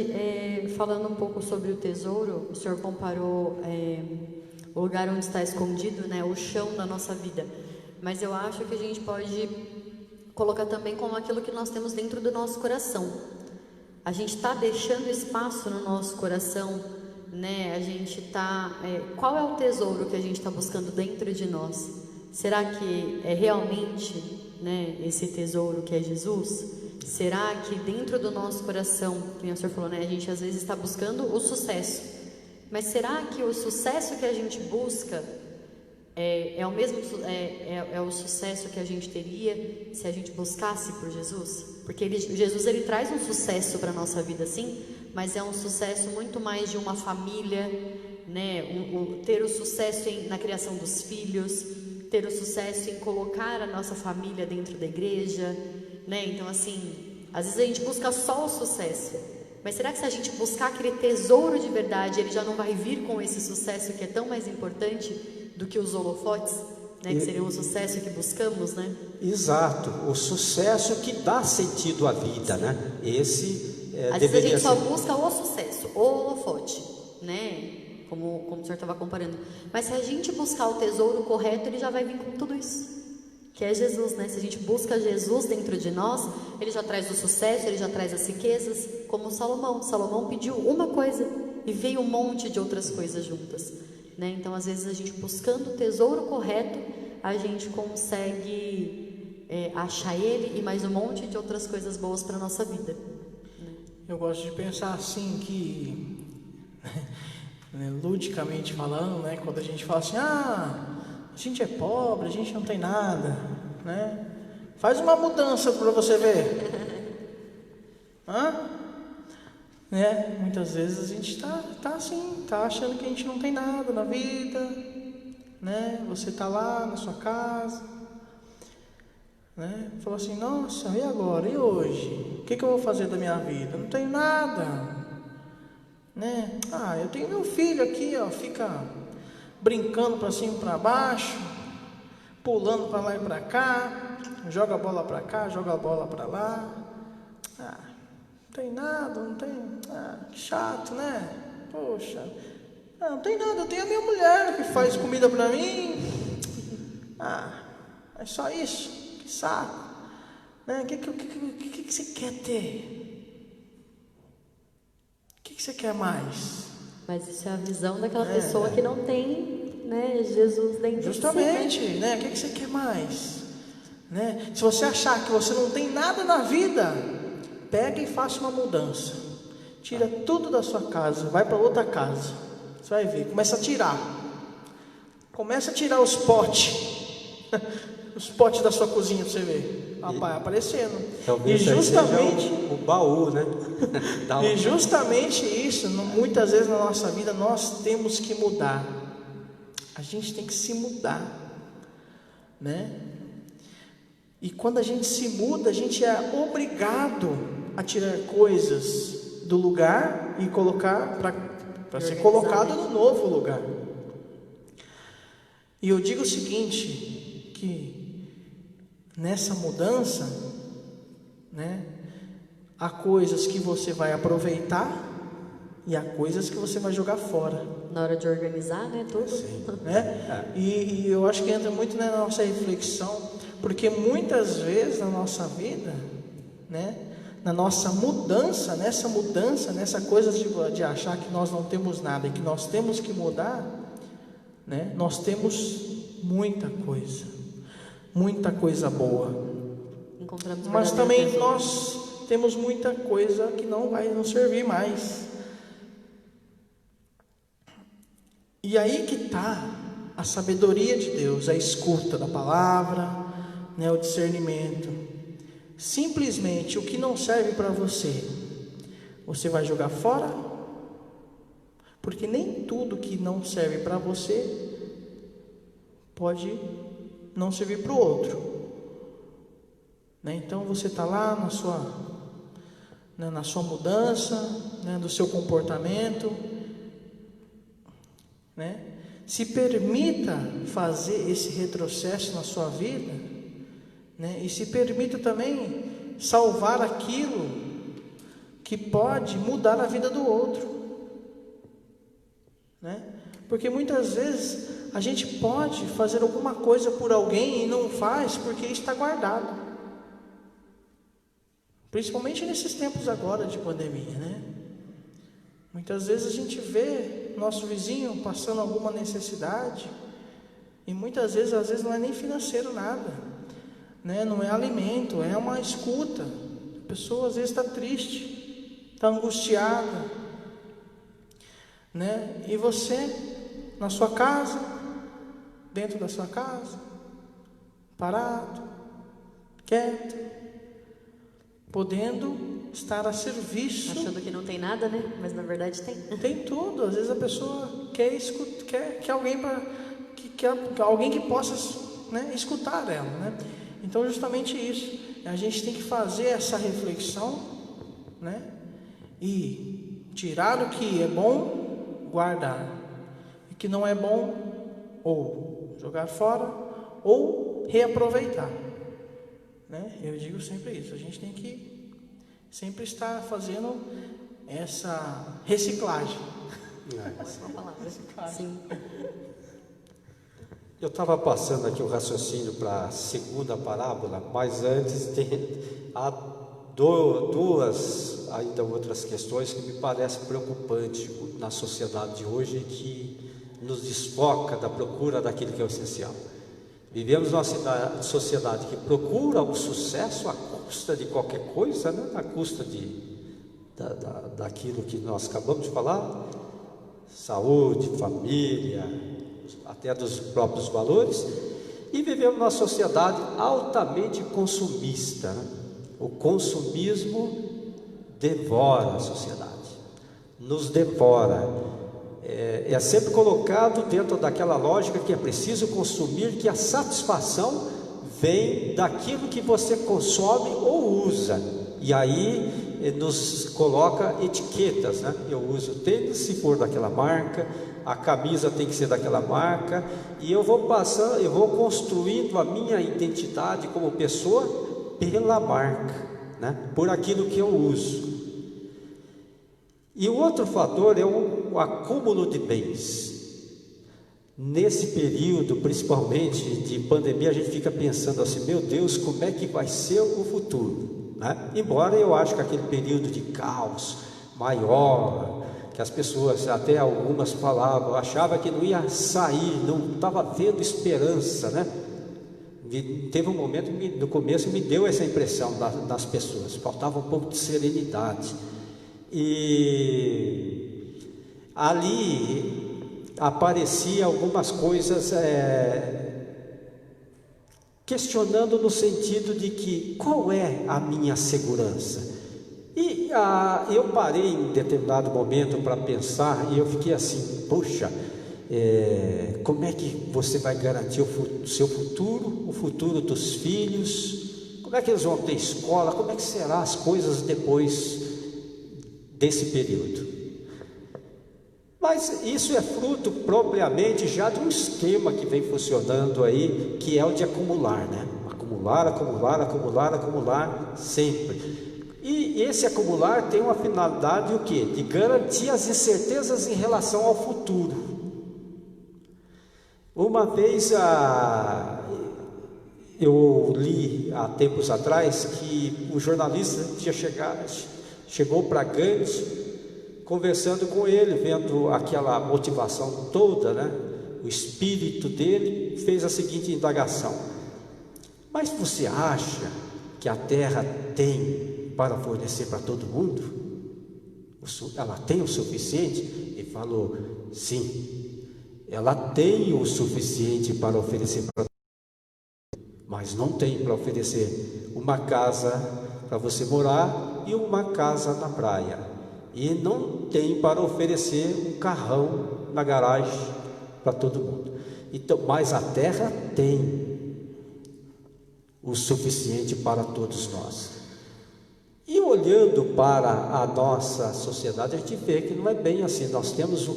falando um pouco sobre o tesouro, o senhor comparou o lugar onde está escondido, né, o chão da nossa vida. Mas eu acho que a gente pode colocar também como aquilo que nós temos dentro do nosso coração. A gente está deixando espaço no nosso coração, né? A gente está... qual é o tesouro que a gente está buscando dentro de nós? Será que é realmente, né, esse tesouro que é Jesus? Será que dentro do nosso coração, como o senhor falou, né, a gente às vezes está buscando o sucesso, mas será que o sucesso que a gente busca é o sucesso que a gente teria se a gente buscasse por Jesus? Porque Jesus ele traz um sucesso para a nossa vida, sim, mas é um sucesso muito mais de uma família, né? Ter o sucesso na criação dos filhos, ter o sucesso em colocar a nossa família dentro da igreja, né? Então, assim, às vezes a gente busca só o sucesso, mas será que se a gente buscar aquele tesouro de verdade, ele já não vai vir com esse sucesso que é tão mais importante do que os holofotes, né? Que seria um sucesso que buscamos, né? Exato, o sucesso que dá sentido à vida, né? Esse às vezes a gente só busca o sucesso, o holofote, né? Como o senhor estava comparando. Mas se a gente buscar o tesouro correto, ele já vai vir com tudo isso, que é Jesus, né? Se a gente busca Jesus dentro de nós, ele já traz o sucesso, ele já traz as riquezas, como Salomão. Salomão pediu uma coisa e veio um monte de outras coisas juntas, né? Então, às vezes, a gente buscando o tesouro correto, a gente consegue achar ele e mais um monte de outras coisas boas para a nossa vida, né? Eu gosto de pensar assim que, ludicamente falando, né? Quando a gente fala assim, a gente é pobre, a gente não tem nada, né? Faz uma mudança para você ver. né? Muitas vezes a gente tá assim, tá achando que a gente não tem nada na vida, né? Você tá lá na sua casa, né? Falou assim, nossa, e agora? E hoje? O que eu vou fazer da minha vida? Não tenho nada, né? Eu tenho meu filho aqui, ó, fica brincando para cima e para baixo, pulando para lá e para cá, joga a bola para cá, joga a bola para lá. Não tem nada, não tem. Que chato, né? Poxa, não tem nada, eu tenho a minha mulher que faz comida para mim. É só isso, que saco, né? O que você quer ter? O que você quer mais? Mas isso é a visão daquela pessoa que não tem, né, Jesus dentro justamente, de si, né? O que você quer mais? Né? Se você achar que você não tem nada na vida, pega e faça uma mudança. Tira tudo da sua casa, vai para outra casa. Você vai ver, começa a tirar. Começa a tirar os potes. Os potes da sua cozinha para você ver. Vai aparecendo. Talvez e justamente o baú, né? E justamente isso, muitas vezes na nossa vida nós temos que mudar. A gente tem que se mudar, né? E quando a gente se muda, a gente é obrigado a tirar coisas do lugar e colocar para ser colocado no novo lugar. E eu digo o seguinte, que nessa mudança, né, há coisas que você vai aproveitar e há coisas que você vai jogar fora. Na hora de organizar, né, tudo. Sim, né? E eu acho que entra muito na nossa reflexão, porque muitas vezes na nossa vida, né, na nossa mudança, nessa coisa de achar que nós não temos nada e que nós temos que mudar, né, nós temos muita coisa boa. Mas também nós temos muita coisa que não vai nos servir mais. E aí que está a sabedoria de Deus, a escuta da palavra, né, o discernimento. Simplesmente o que não serve para você, você vai jogar fora, porque nem tudo que não serve para você pode não servir para o outro, né? Então você está lá na sua mudança, né, do seu comportamento, né? Se permita fazer esse retrocesso na sua vida, né? E se permita também salvar aquilo que pode mudar a vida do outro, né? Porque muitas vezes a gente pode fazer alguma coisa por alguém e não faz porque está guardado, principalmente nesses tempos agora de pandemia, né? Muitas vezes a gente vê nosso vizinho passando alguma necessidade e muitas vezes, às vezes não é nem financeiro nada, né? Não é alimento, é uma escuta. A pessoa às vezes está triste, está angustiada, né? E você na sua casa, dentro da sua casa, parado, quieto, podendo estar a serviço, achando que não tem nada, né? Mas na verdade tem. Tem tudo. Às vezes a pessoa quer alguém alguém que possa, né, escutar ela, né? Então justamente isso, a gente tem que fazer essa reflexão, né? E tirar o que é bom, guardar, e que não é bom, ou jogar fora, ou reaproveitar, né? Eu digo sempre isso, a gente tem que sempre estar fazendo essa reciclagem. Uma palavra. Sim. Eu estava passando aqui o raciocínio para a segunda parábola, mas antes há duas ainda outras questões que me parecem preocupantes na sociedade de hoje e que nos desfoca da procura daquilo que é o essencial. Vivemos numa sociedade que procura o sucesso à custa de qualquer coisa, né? À custa daquilo que nós acabamos de falar, saúde, família, até dos próprios valores, e vivemos numa sociedade altamente consumista, né? O consumismo devora a sociedade. nos devora. É sempre colocado dentro daquela lógica que é preciso consumir, que a satisfação vem daquilo que você consome ou usa. E aí nos coloca etiquetas, né? Eu uso tênis se for daquela marca, a camisa tem que ser daquela marca, e eu vou construindo a minha identidade como pessoa pela marca, né? Por aquilo que eu uso. E o outro fator é o acúmulo de bens. Nesse período, principalmente de pandemia, a gente fica pensando assim: meu Deus, como é que vai ser o futuro, né? Embora eu acho que aquele período de caos maior, que as pessoas, até algumas falavam, achavam que não ia sair, não estava vendo esperança, né? Teve um momento, no começo, me deu essa impressão das pessoas, faltava um pouco de serenidade. E ali aparecia algumas coisas questionando no sentido de que qual é a minha segurança? E eu parei em determinado momento para pensar, e eu fiquei assim: poxa, como é que você vai garantir o seu futuro, o futuro dos filhos? Como é que eles vão ter escola? Como é que serão as coisas depois desse período? Mas isso é fruto propriamente já de um esquema que vem funcionando aí, que é o de acumular, né? Acumular sempre. E esse acumular tem uma finalidade o quê? De garantir as incertezas em relação ao futuro. Uma vez eu li há tempos atrás que um jornalista chegou para Gandhi, conversando com ele, vendo aquela motivação toda, né? O espírito dele, fez a seguinte indagação: mas você acha que a terra tem para fornecer para todo mundo? Ela tem o suficiente? Ele falou: sim, ela tem o suficiente para oferecer para todo mundo, mas não tem para oferecer uma casa para você morar e uma casa na praia. E não tem para oferecer um carrão na garagem para todo mundo. Então, mas a terra tem o suficiente para todos nós. E olhando para a nossa sociedade, a gente vê que não é bem assim. Nós temos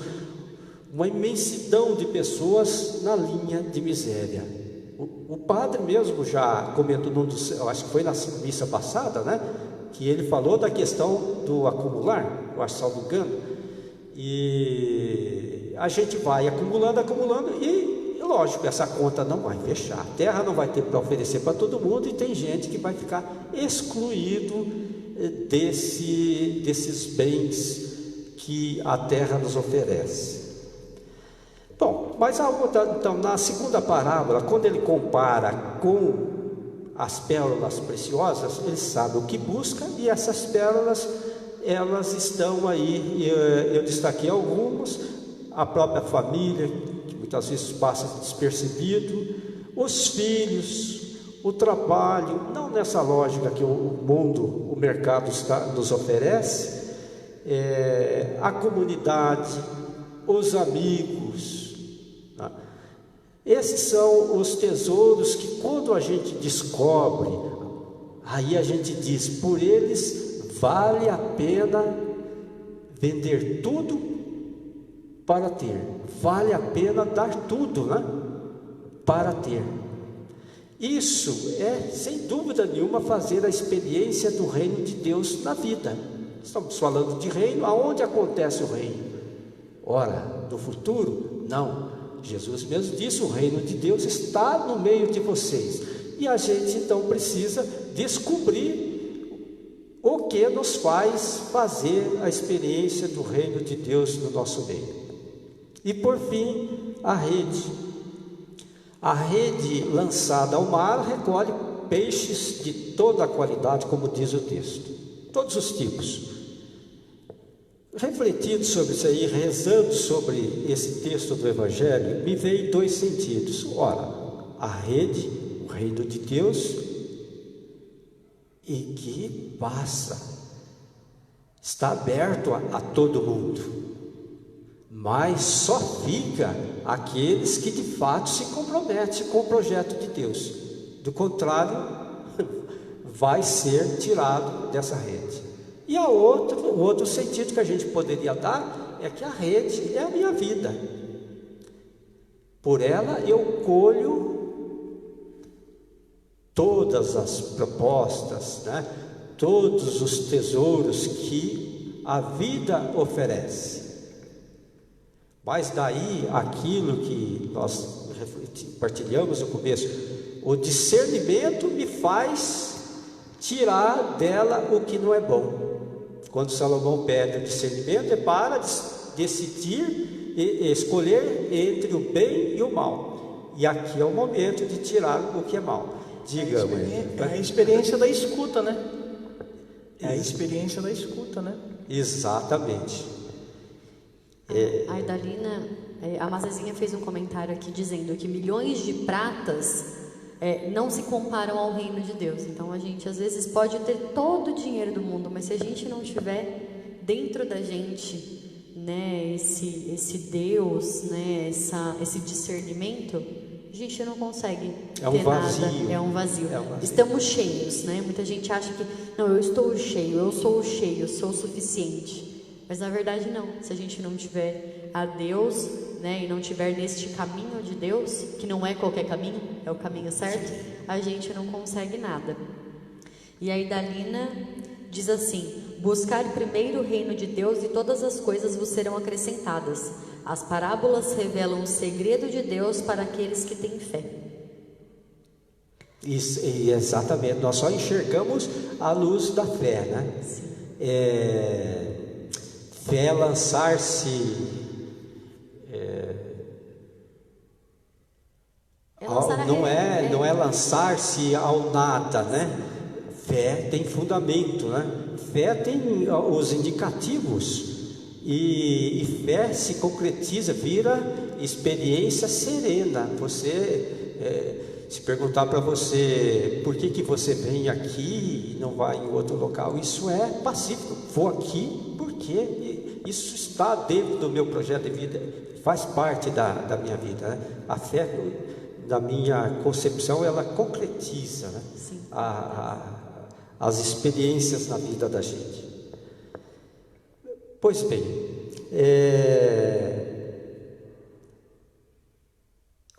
uma imensidão de pessoas na linha de miséria. O padre mesmo já comentou, eu acho que foi na missa passada, né? Que ele falou da questão do acumular, eu acho, salvo engano, e a gente vai acumulando, e lógico, essa conta não vai fechar, a terra não vai ter para oferecer para todo mundo, e tem gente que vai ficar excluído desses bens que a terra nos oferece. Bom, mas então, na segunda parábola, quando ele compara com as pérolas preciosas, ele sabe o que busca, e essas pérolas, elas estão aí, eu destaquei algumas: a própria família, que muitas vezes passa despercebido, os filhos, o trabalho, não nessa lógica que o mercado nos oferece, a comunidade, os amigos, né? Esses são os tesouros que, quando a gente descobre, aí a gente diz: por eles vale a pena vender tudo para ter, vale a pena dar tudo, né? Para ter. Isso é, sem dúvida nenhuma, fazer a experiência do reino de Deus na vida. Estamos falando de reino, aonde acontece o reino? Ora, no futuro? Não. Jesus mesmo disse: o reino de Deus está no meio de vocês. E a gente então precisa descobrir o que nos faz fazer a experiência do reino de Deus no nosso meio. E por fim, a rede. A rede lançada ao mar recolhe peixes de toda a qualidade, como diz o texto, todos os tipos. Refletindo sobre isso aí, rezando sobre esse texto do Evangelho, me veio dois sentidos. Ora, a rede, o reino de Deus, e que passa está aberto a todo mundo, mas só fica aqueles que de fato se comprometem com o projeto de Deus. Do contrário, vai ser tirado dessa rede. E o outro sentido que a gente poderia dar é que a rede é a minha vida. Por ela eu colho todas as propostas, né? Todos os tesouros que a vida oferece. Mas daí aquilo que nós partilhamos no começo, o discernimento me faz tirar dela o que não é bom. Quando Salomão pede o discernimento, é para decidir e escolher entre o bem e o mal. E aqui é o momento de tirar o que é mal. Diga, é a experiência da escuta, né? É a experiência da escuta, né? Exatamente. A Idalina, a Mazezinha fez um comentário aqui dizendo que milhões de pratas não se comparam ao reino de Deus. Então a gente às vezes pode ter todo o dinheiro do mundo, mas se a gente não tiver dentro da gente, né, esse Deus, né, esse discernimento, a gente não consegue ter vazio. nada. É um vazio. Estamos cheios, né? Muita gente acha que não, eu estou cheio, eu sou cheio, eu sou o suficiente. Mas na verdade não. Se a gente não tiver a Deus, né, e não tiver neste caminho de Deus, que não é qualquer caminho, é o caminho certo, a gente não consegue nada. E a Idalina diz assim: buscar primeiro o reino de Deus e todas as coisas vos serão acrescentadas. As parábolas revelam o segredo de Deus para aqueles que têm fé. Isso, exatamente, nós só enxergamos a luz da fé, né? Fé é lançar-se não é lançar-se ao nada, né? Fé tem fundamento, né? Fé tem os indicativos e fé se concretiza, vira experiência serena. Você se perguntar para você por que você vem aqui e não vai em outro local, isso é pacífico. Vou aqui porque isso está dentro do meu projeto de vida, faz parte da minha vida, né? A fé, da minha concepção, ela concretiza, né? As experiências na vida da gente. Pois bem,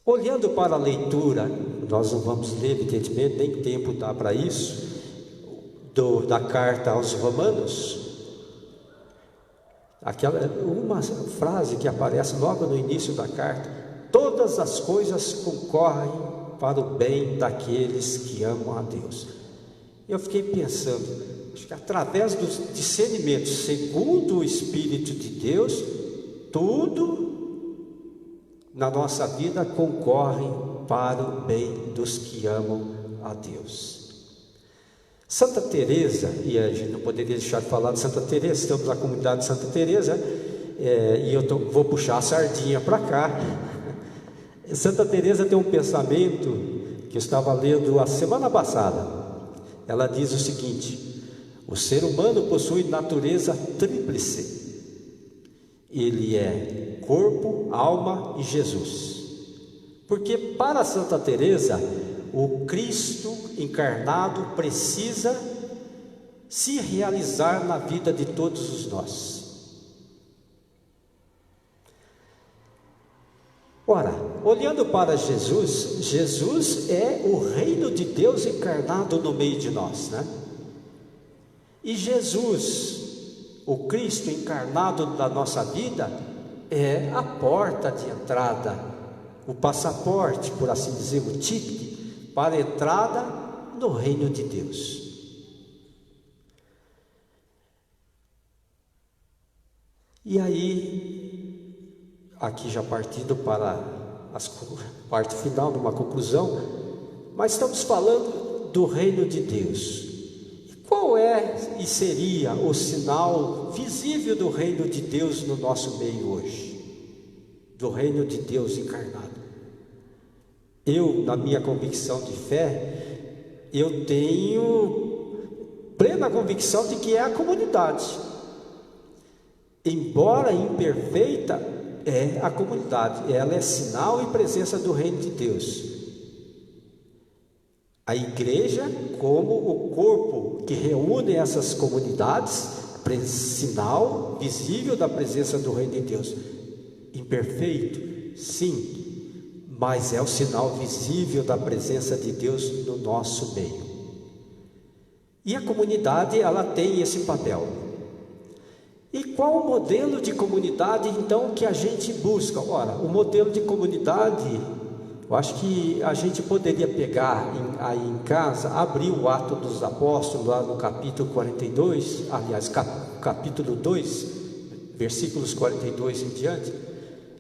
olhando para a leitura, nós não vamos ler, evidentemente, nem tempo dá para isso, da carta aos Romanos. Uma frase que aparece logo no início da carta: todas as coisas concorrem para o bem daqueles que amam a Deus. Eu fiquei pensando, acho que através dos discernimentos segundo o Espírito de Deus, tudo na nossa vida concorre para o bem dos que amam a Deus. Santa Teresa, e a gente não poderia deixar de falar de Santa Teresa, estamos na comunidade de Santa Teresa, e eu vou puxar a sardinha para cá. Santa Teresa tem um pensamento que eu estava lendo a semana passada. Ela diz o seguinte: o ser humano possui natureza tríplice. Ele é corpo, alma e Jesus. Porque para Santa Teresa, o Cristo encarnado precisa se realizar na vida de todos os nós. Ora, olhando para Jesus, Jesus é o reino de Deus encarnado no meio de nós, né? E Jesus, o Cristo encarnado da nossa vida, é a porta de entrada, o passaporte, por assim dizer, o ticket para a entrada no reino de Deus. E aí, aqui já partindo para a parte final, numa conclusão, mas estamos falando do reino de Deus. E qual é e seria o sinal visível do reino de Deus no nosso meio hoje? Do reino de Deus encarnado. Eu, na minha convicção de fé, eu tenho plena convicção de que é a comunidade. embora imperfeita, é a comunidade. Ela é sinal e presença do reino de Deus. A igreja, como o corpo que reúne essas comunidades, sinal visível da presença do reino de Deus. Imperfeito, sim, mas é o sinal visível da presença de Deus no nosso meio. E a comunidade, ela tem esse papel. E qual o modelo de comunidade, então, que a gente busca? Ora, o modelo de comunidade, eu acho que a gente poderia pegar aí em casa, abrir o Atos dos Apóstolos, lá no capítulo 42, aliás, capítulo 2, versículos 42 em diante,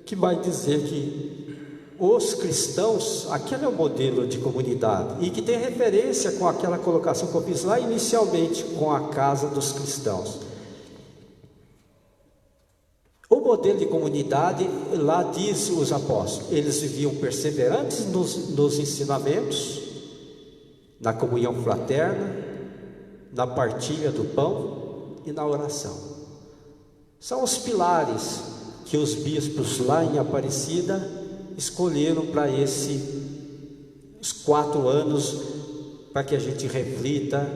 que vai dizer que os cristãos, aquele é o modelo de comunidade, e que tem referência com aquela colocação que eu fiz lá inicialmente, com a casa dos cristãos. O modelo de comunidade, lá diz os apóstolos, eles viviam perseverantes nos ensinamentos, na comunhão fraterna, na partilha do pão e na oração. São os pilares que os bispos lá em Aparecida escolheram para os 4 anos, para que a gente reflita,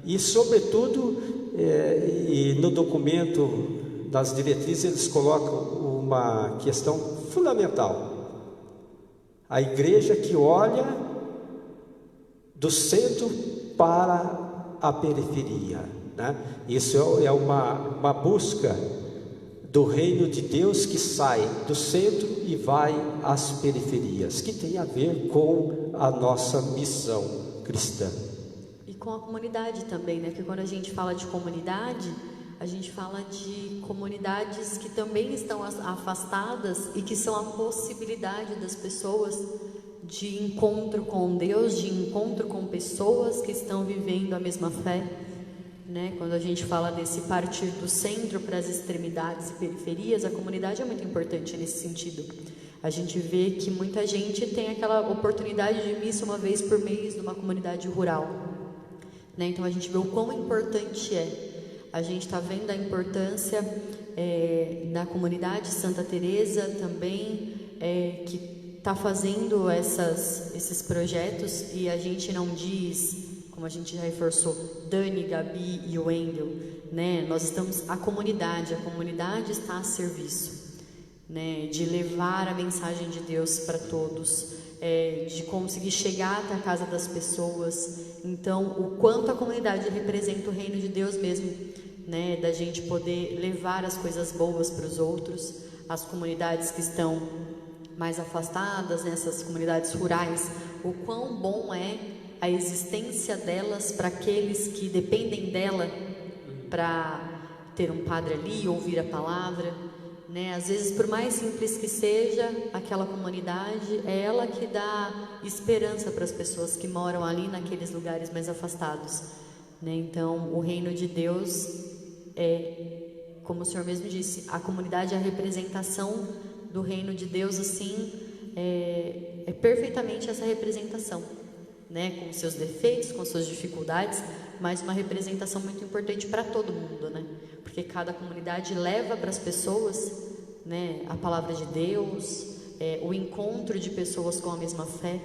e sobretudo, e no documento das diretrizes eles colocam uma questão fundamental: a igreja que olha do centro para a periferia, né? Isso é uma busca do reino de Deus que sai do centro e vai às periferias, que tem a ver com a nossa missão cristã. E com a comunidade também, né? Porque quando a gente fala de comunidade, a gente fala de comunidades que também estão afastadas e que são a possibilidade das pessoas de encontro com Deus, de encontro com pessoas que estão vivendo a mesma fé, né? Quando a gente fala desse partir do centro para as extremidades e periferias, a comunidade é muito importante nesse sentido. A gente vê que muita gente tem aquela oportunidade de missa uma vez por mês numa comunidade rural, né? Então a gente vê o quão importante é. A gente está vendo a importância da comunidade Santa Teresa também, que está fazendo esses projetos, e a gente não diz, como a gente já reforçou, Dani, Gabi e Wendel, né? Nós estamos, a comunidade está a serviço, né? De levar a mensagem de Deus para todos, de conseguir chegar até a casa das pessoas. Então, o quanto a comunidade representa o reino de Deus mesmo, né? Da gente poder levar as coisas boas para os outros, as comunidades que estão mais afastadas, nessas comunidades rurais, o quão bom é a existência delas para aqueles que dependem dela para ter um padre ali, ouvir a palavra, né? Às vezes, por mais simples que seja, aquela comunidade é ela que dá esperança para as pessoas que moram ali naqueles lugares mais afastados, né? Então, o reino de Deus como o senhor mesmo disse, a comunidade é a representação do reino de Deus, assim, é perfeitamente essa representação, né? Com seus defeitos, com suas dificuldades, mas uma representação muito importante para todo mundo, né? Porque cada comunidade leva para as pessoas, né, a palavra de Deus, o encontro de pessoas com a mesma fé.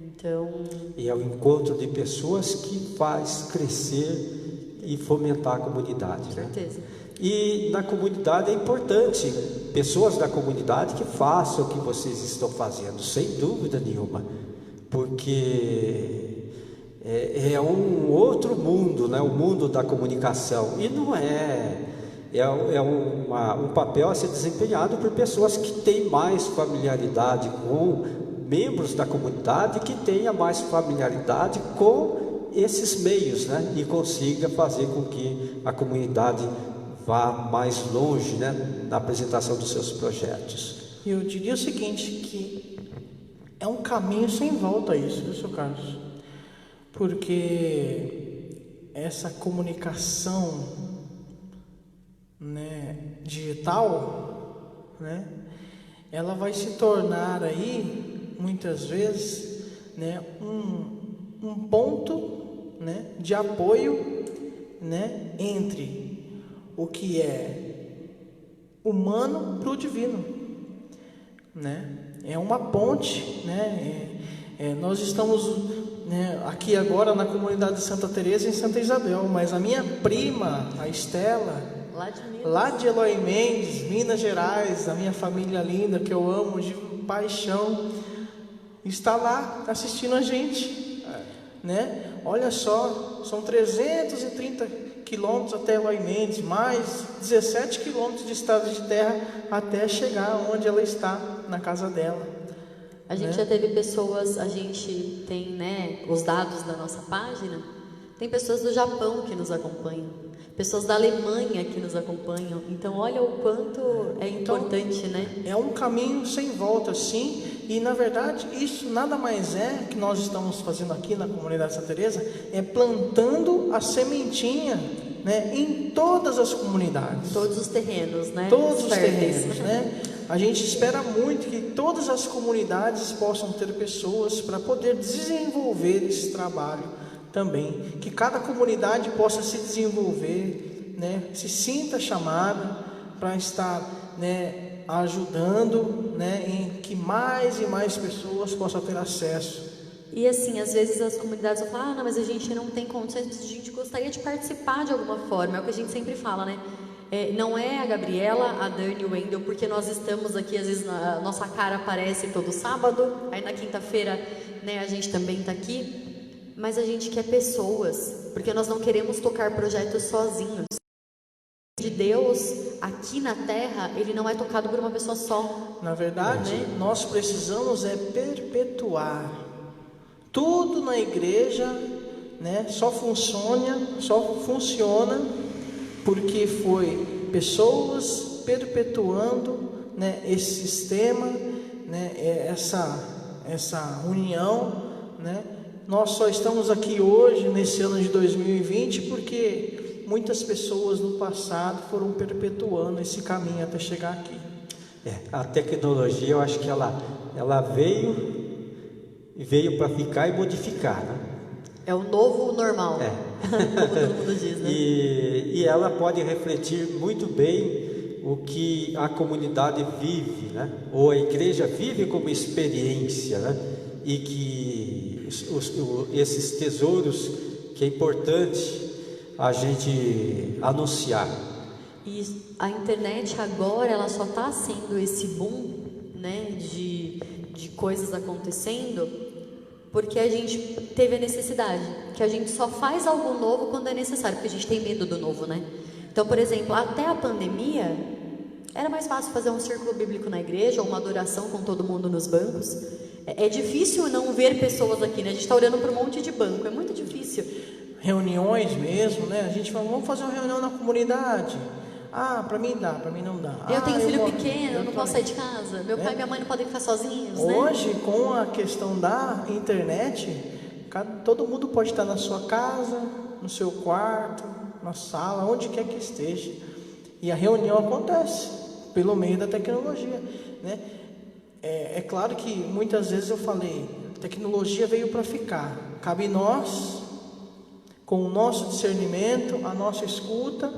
Então, e é o encontro de pessoas que faz crescer e fomentar a comunidade, né? Com certeza. E na comunidade é importante pessoas da comunidade que façam o que vocês estão fazendo, sem dúvida nenhuma, porque é um outro mundo, né? O mundo da comunicação, e não um papel a ser desempenhado por pessoas que têm mais familiaridade com membros da comunidade, que tenha mais familiaridade com esses meios, né? E consiga fazer com que a comunidade vá mais longe, né? Na apresentação dos seus projetos. Eu diria o seguinte, que é um caminho sem volta isso, viu, seu Carlos? Porque essa comunicação, né, digital, né, ela vai se tornar aí, muitas vezes, né, um ponto, né, de apoio, né, entre o que é humano para o divino, né? É uma ponte, né? Nós estamos, né, aqui agora na comunidade de Santa Teresa em Santa Isabel, mas a minha prima, a Estela, lá de Eloy Mendes, Minas Gerais, a minha família linda que eu amo de paixão, está lá assistindo a gente, né? Olha só, são 330 quilômetros até Eloy Mendes, mais 17 quilômetros de estrada de terra até chegar onde ela está, na casa dela. A gente já teve pessoas, a gente tem, né, os dados da nossa página, tem pessoas do Japão que nos acompanham, pessoas da Alemanha que nos acompanham. Então olha o quanto é importante, né? É um caminho sem volta, sim. E na verdade isso nada mais é que nós estamos fazendo aqui na comunidade Santa Teresa, é plantando a sementinha, né, em todas as comunidades, todos os terrenos, né? Todos os terrenos, né? A gente espera muito que todas as comunidades possam ter pessoas para poder desenvolver esse trabalho também, que cada comunidade possa se desenvolver, né, se sinta chamada para estar, né, ajudando, né, em que mais e mais pessoas possam ter acesso. E assim, às vezes as comunidades vão falar, não, mas a gente não tem condições, mas a gente gostaria de participar de alguma forma, é o que a gente sempre fala, né? Não é a Gabriela, a Dani e o Wendel, porque nós estamos aqui, às vezes a nossa cara aparece todo sábado, aí na quinta-feira, né, a gente também está aqui, mas a gente quer pessoas, porque nós não queremos tocar projetos sozinhos. De Deus aqui na Terra, ele não é tocado por uma pessoa só. Na verdade, né, nós precisamos perpetuar tudo na igreja, né? Só funciona porque foi pessoas perpetuando, né, esse sistema, né, essa união, né? Nós só estamos aqui hoje nesse ano de 2020 porque muitas pessoas no passado foram perpetuando esse caminho até chegar aqui. A tecnologia, eu acho que ela veio para ficar e modificar, né? É o novo normal, como todo mundo diz, né? E ela pode refletir muito bem o que a comunidade vive, né? Ou a igreja vive como experiência, né? E que esses tesouros que é importante a gente anunciar. E a internet agora, ela só está sendo esse boom, né, de coisas acontecendo, porque a gente teve a necessidade, que a gente só faz algo novo quando é necessário, porque a gente tem medo do novo, né? Então, por exemplo, até a pandemia, era mais fácil fazer um círculo bíblico na igreja, ou uma adoração com todo mundo nos bancos. É difícil não ver pessoas aqui, né? A gente está olhando para um monte de banco, é muito difícil. Reuniões mesmo, né? A gente fala, vamos fazer uma reunião na comunidade. Para mim dá, para mim não dá. Eu tenho filho pequeno, eu não posso sair de casa. Meu pai e minha mãe não podem ficar sozinhos, né? Hoje, com a questão da internet, todo mundo pode estar na sua casa, no seu quarto, na sala, onde quer que esteja. E a reunião acontece pelo meio da tecnologia, né? É claro que muitas vezes eu falei, a tecnologia veio para ficar. Cabe nós, com o nosso discernimento, a nossa escuta,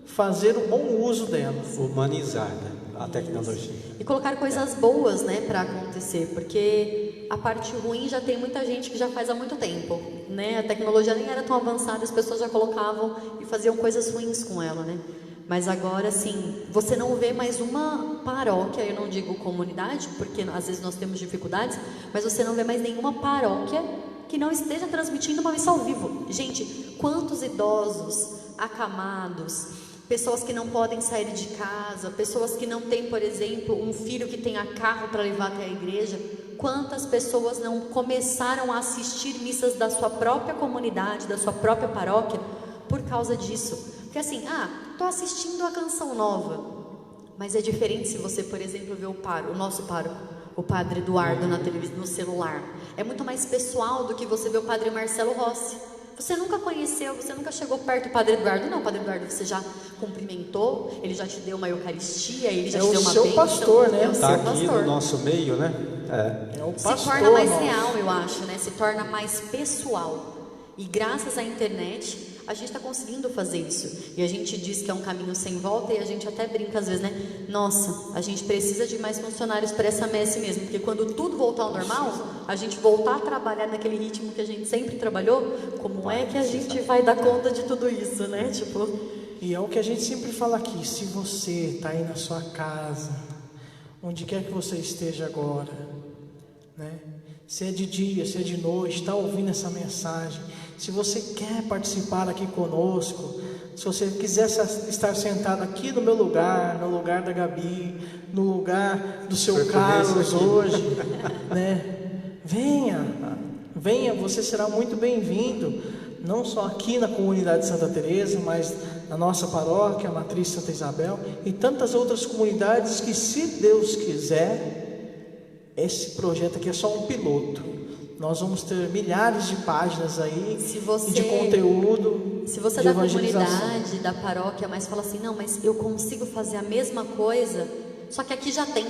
fazer um bom uso dela. Humanizar, né, a tecnologia. E colocar coisas boas, né, para acontecer, porque a parte ruim já tem muita gente que já faz há muito tempo, né? A tecnologia nem era tão avançada, as pessoas já colocavam e faziam coisas ruins com ela, né? Mas agora, sim, você não vê mais uma paróquia, eu não digo comunidade, porque às vezes nós temos dificuldades, mas você não vê mais nenhuma paróquia que não esteja transmitindo uma missa ao vivo. Gente, quantos idosos, acamados, pessoas que não podem sair de casa, pessoas que não têm, por exemplo, um filho que tenha carro para levar até a igreja, quantas pessoas não começaram a assistir missas da sua própria comunidade, da sua própria paróquia, por causa disso? Porque assim, estou assistindo a canção nova, mas é diferente se você, por exemplo, vê o nosso pároco, o Padre Eduardo na televisão, no celular. É muito mais pessoal do que você vê o Padre Marcelo Rossi. Você nunca conheceu, você nunca chegou perto do Padre Eduardo. Não, Padre Eduardo, você já cumprimentou, ele já te deu uma eucaristia, ele já te deu uma bênção. É o seu pastor, né? Está aqui no nosso meio, né? É o pastor. Se torna mais real, eu acho, né? Se torna mais pessoal. E graças à internet, a gente está conseguindo fazer isso. E a gente diz que é um caminho sem volta, e a gente até brinca às vezes, né? Nossa, a gente precisa de mais funcionários para essa messe mesmo, porque quando tudo voltar ao normal, a gente voltar a trabalhar naquele ritmo que a gente sempre trabalhou, como é que a gente vai dar conta de tudo isso, né? Tipo... E é o que a gente sempre fala aqui, se você está aí na sua casa, onde quer que você esteja agora, né? Se é de dia, se é de noite, está ouvindo essa mensagem, se você quer participar aqui conosco, se você quiser estar sentado aqui no meu lugar, no lugar da Gabi, no lugar do seu Carlos hoje, né? Venha, você será muito bem-vindo, não só aqui na comunidade Santa Teresa, mas na nossa paróquia, a Matriz Santa Isabel, e tantas outras comunidades que, se Deus quiser, esse projeto aqui é só um piloto. Nós vamos ter milhares de páginas aí de conteúdo. Se você é da comunidade, da paróquia, mas fala assim, não, mas eu consigo fazer a mesma coisa, só que aqui já tem.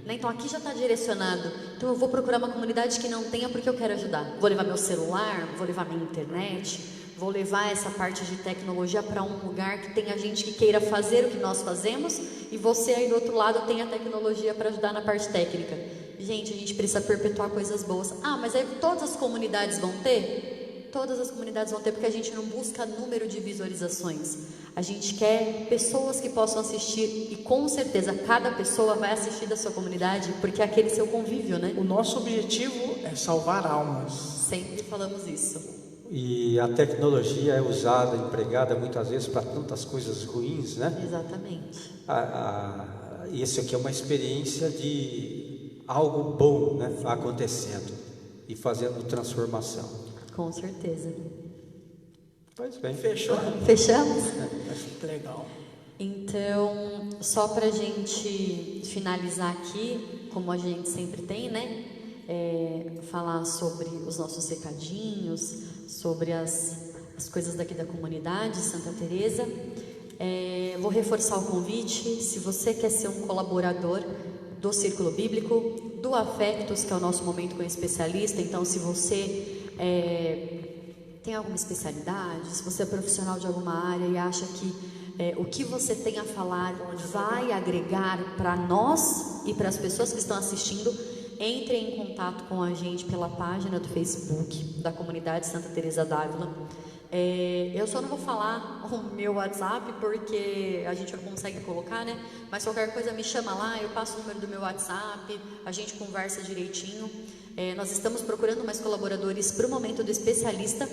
Né? Então aqui já está direcionado. Então eu vou procurar uma comunidade que não tenha, porque eu quero ajudar. Vou levar meu celular, vou levar minha internet, vou levar essa parte de tecnologia para um lugar que tenha gente que queira fazer o que nós fazemos, e você aí do outro lado tem a tecnologia para ajudar na parte técnica. Gente, a gente precisa perpetuar coisas boas. Ah, mas aí todas as comunidades vão ter? Todas as comunidades vão ter, porque a gente não busca número de visualizações. A gente quer pessoas que possam assistir, e com certeza cada pessoa vai assistir da sua comunidade, porque é aquele seu convívio, né? O nosso objetivo é salvar almas. Sempre falamos isso. E a tecnologia é usada, empregada muitas vezes para tantas coisas ruins, né? Exatamente. Isso aqui é uma experiência de algo bom, né, acontecendo e fazendo transformação. Com certeza. Pois bem. Fechou? Fechamos? Acho que legal. Então, só para a gente finalizar aqui, como a gente sempre tem, né? Falar sobre os nossos recadinhos, sobre as coisas daqui da comunidade Santa Teresa. Vou reforçar o convite. Se você quer ser um colaborador do Círculo Bíblico, do Afectos, que é o nosso momento com especialista, então se você tem alguma especialidade, se você é profissional de alguma área e acha que o que você tem a falar vai agregar para nós e para as pessoas que estão assistindo, entre em contato com a gente pela página do Facebook da comunidade Santa Teresa d'Ávila. Eu só não vou falar o meu WhatsApp porque a gente não consegue colocar, né? Mas qualquer coisa me chama lá, eu passo o número do meu WhatsApp, a gente conversa direitinho. Nós estamos procurando mais colaboradores para o momento do especialista,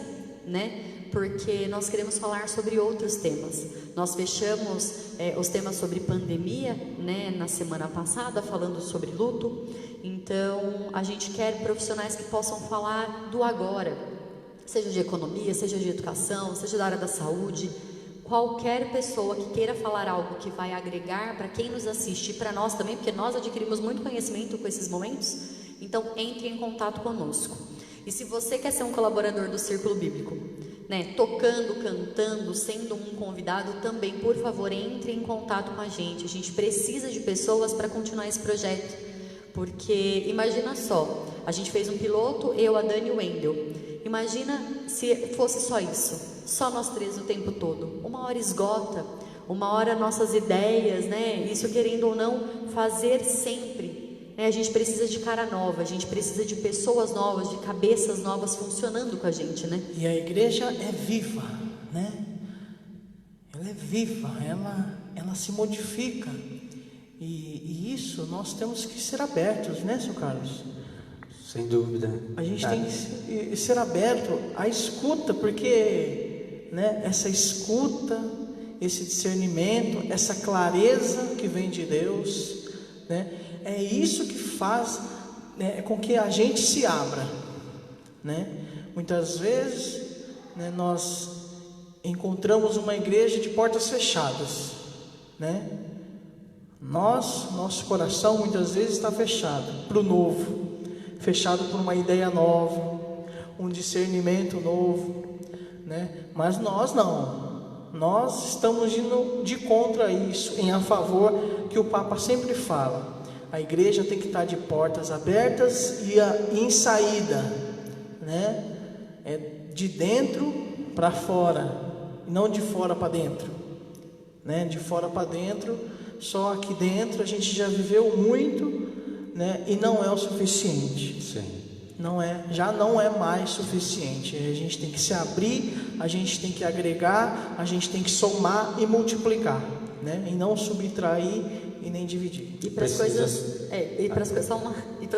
né? Porque nós queremos falar sobre outros temas. Nós fechamos os temas sobre pandemia, né, na semana passada, falando sobre luto. Então, a gente quer profissionais que possam falar do agora, seja de economia, seja de educação, seja da área da saúde. Qualquer pessoa que queira falar algo que vai agregar para quem nos assiste e para nós também, porque nós adquirimos muito conhecimento com esses momentos. Então, entre em contato conosco. E se você quer ser um colaborador do Círculo Bíblico, né, tocando, cantando, sendo um convidado também, por favor, entre em contato com a gente. A gente precisa de pessoas para continuar esse projeto. Porque, imagina só, a gente fez um piloto, eu, a Dani e o Wendel. Imagina se fosse só isso, só nós três o tempo todo. Uma hora esgota, uma hora nossas ideias, né? Isso querendo ou não, fazer sempre. A gente precisa de cara nova, a gente precisa de pessoas novas, de cabeças novas funcionando com a gente, né? E a igreja é viva, né? Ela é viva, ela se modifica. E isso nós temos que ser abertos, né, seu Carlos? Sem dúvida. A gente tem que ser aberto à escuta, porque, né, essa escuta, esse discernimento, essa clareza que vem de Deus, né, é isso que faz, né, com que a gente se abra, né? Muitas vezes, né, nós encontramos uma igreja de portas fechadas, né? Nosso coração muitas vezes está fechado para o novo, fechado por uma ideia nova, um discernimento novo, né? Mas nós não, nós estamos indo de contra isso, a favor, que o Papa sempre fala. A igreja tem que estar de portas abertas e em saída, né? de dentro para fora, e não de fora para dentro, né? De fora para dentro, só aqui dentro a gente já viveu muito, né? E não é o suficiente. Sim. Já não é mais suficiente. A gente tem que se abrir, a gente tem que agregar, a gente tem que somar e multiplicar, né? E não subtrair e nem dividir. E para as coisas, para as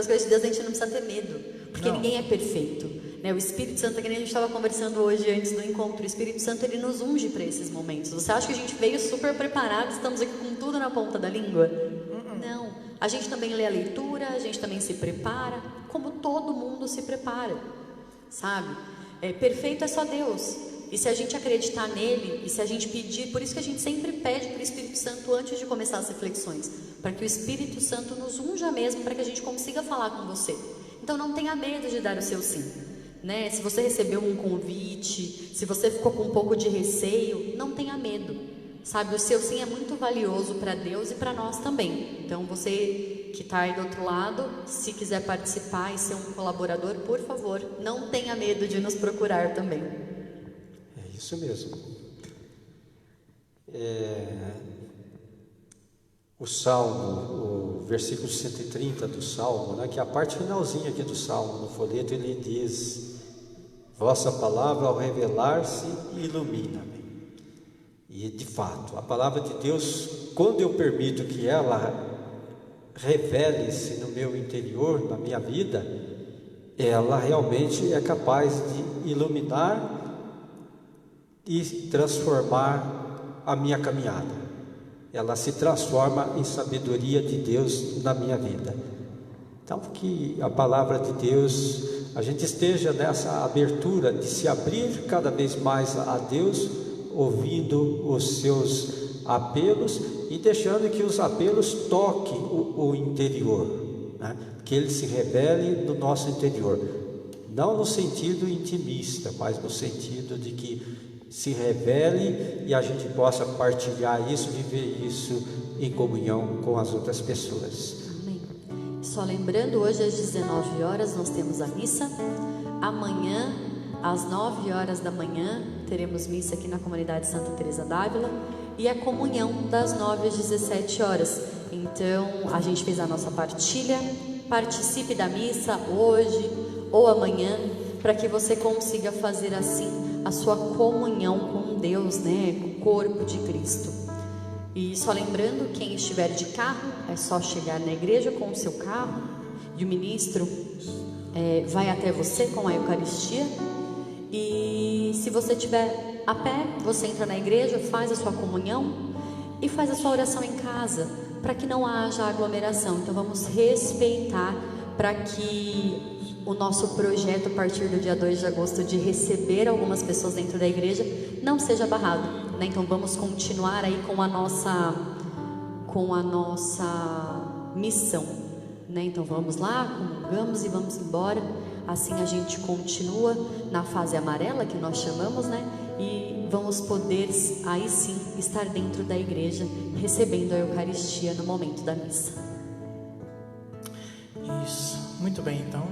coisas de Deus a gente não precisa ter medo, porque ninguém é perfeito, né? O Espírito Santo, que nem a gente estava conversando hoje antes do encontro, o Espírito Santo, ele nos unge para esses momentos. Você acha que a gente veio super preparado, estamos aqui com tudo na ponta da língua? Não. A gente também lê a leitura, a gente também se prepara, como todo mundo se prepara, sabe? Perfeito é só Deus. E se a gente acreditar nele, e se a gente pedir, por isso que a gente sempre pede para o Espírito Santo antes de começar as reflexões, para que o Espírito Santo nos unja mesmo, para que a gente consiga falar com você. Então não tenha medo de dar o seu sim, né? Se você recebeu um convite, se você ficou com um pouco de receio, não tenha medo, sabe? O seu sim é muito valioso para Deus e para nós também. Então você que está aí do outro lado, se quiser participar e ser um colaborador, por favor, não tenha medo de nos procurar também. É isso mesmo. O Salmo, o versículo 130 do Salmo, né, que é a parte finalzinha aqui do Salmo, no folheto, ele diz: vossa palavra ao revelar-se ilumina-me. E de fato, a palavra de Deus, quando eu permito que ela revele-se no meu interior, na minha vida, ela realmente é capaz de iluminar e transformar a minha caminhada. Ela se transforma em sabedoria de Deus na minha vida. Então, que a palavra de Deus, a gente esteja nessa abertura de se abrir cada vez mais a Deus, ouvindo os seus apelos e deixando que os apelos toquem o interior, né? Que ele se revele no nosso interior, não no sentido intimista, mas no sentido de que se revele e a gente possa partilhar isso, viver isso em comunhão com as outras pessoas. Amém. Só lembrando, hoje às 19 horas nós temos a missa. Amanhã, às 9 horas da manhã, teremos missa aqui na comunidade Santa Teresa d'Ávila e a comunhão das 9 às 17 horas. Então, a gente fez a nossa partilha. Participe da missa hoje ou amanhã, para que você consiga fazer assim a sua comunhão com Deus, né? Com o corpo de Cristo. E só lembrando, quem estiver de carro, é só chegar na igreja com o seu carro e o ministro vai até você com a Eucaristia. E se você estiver a pé, você entra na igreja, faz a sua comunhão e faz a sua oração em casa, para que não haja aglomeração. Então vamos respeitar, para que o nosso projeto a partir do dia 2 de agosto de receber algumas pessoas dentro da igreja não seja barrado, né? Então vamos continuar aí com a nossa missão, né? Então vamos lá, comungamos e vamos embora. Assim a gente continua na fase amarela, que nós chamamos, né? E vamos poder aí sim estar dentro da igreja recebendo a Eucaristia no momento da missa. Isso, muito bem, então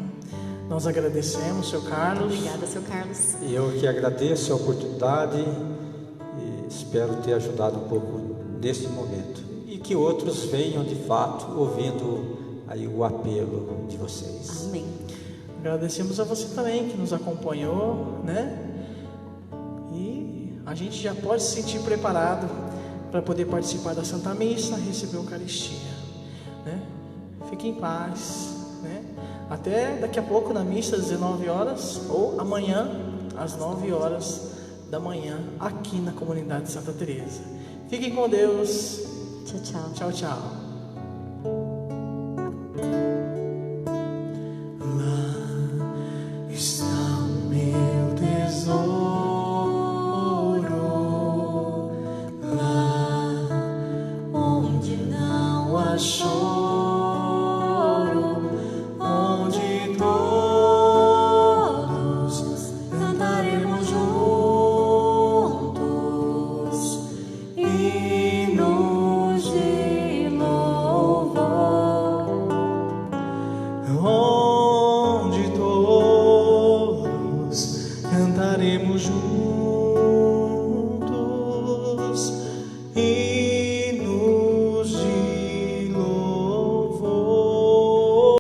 nós agradecemos, seu Carlos. Obrigada, seu Carlos. Eu que agradeço a oportunidade e espero ter ajudado um pouco neste momento. E que outros venham de fato ouvindo aí o apelo de vocês. Amém. Agradecemos a você também que nos acompanhou, né? E a gente já pode se sentir preparado para poder participar da Santa Missa, receber a Eucaristia, né? Fique em paz, né? Até daqui a pouco na missa às 19 horas ou amanhã às 9 horas da manhã aqui na comunidade Santa Teresa. Fiquem com Deus. Tchau, tchau. Tchau, tchau.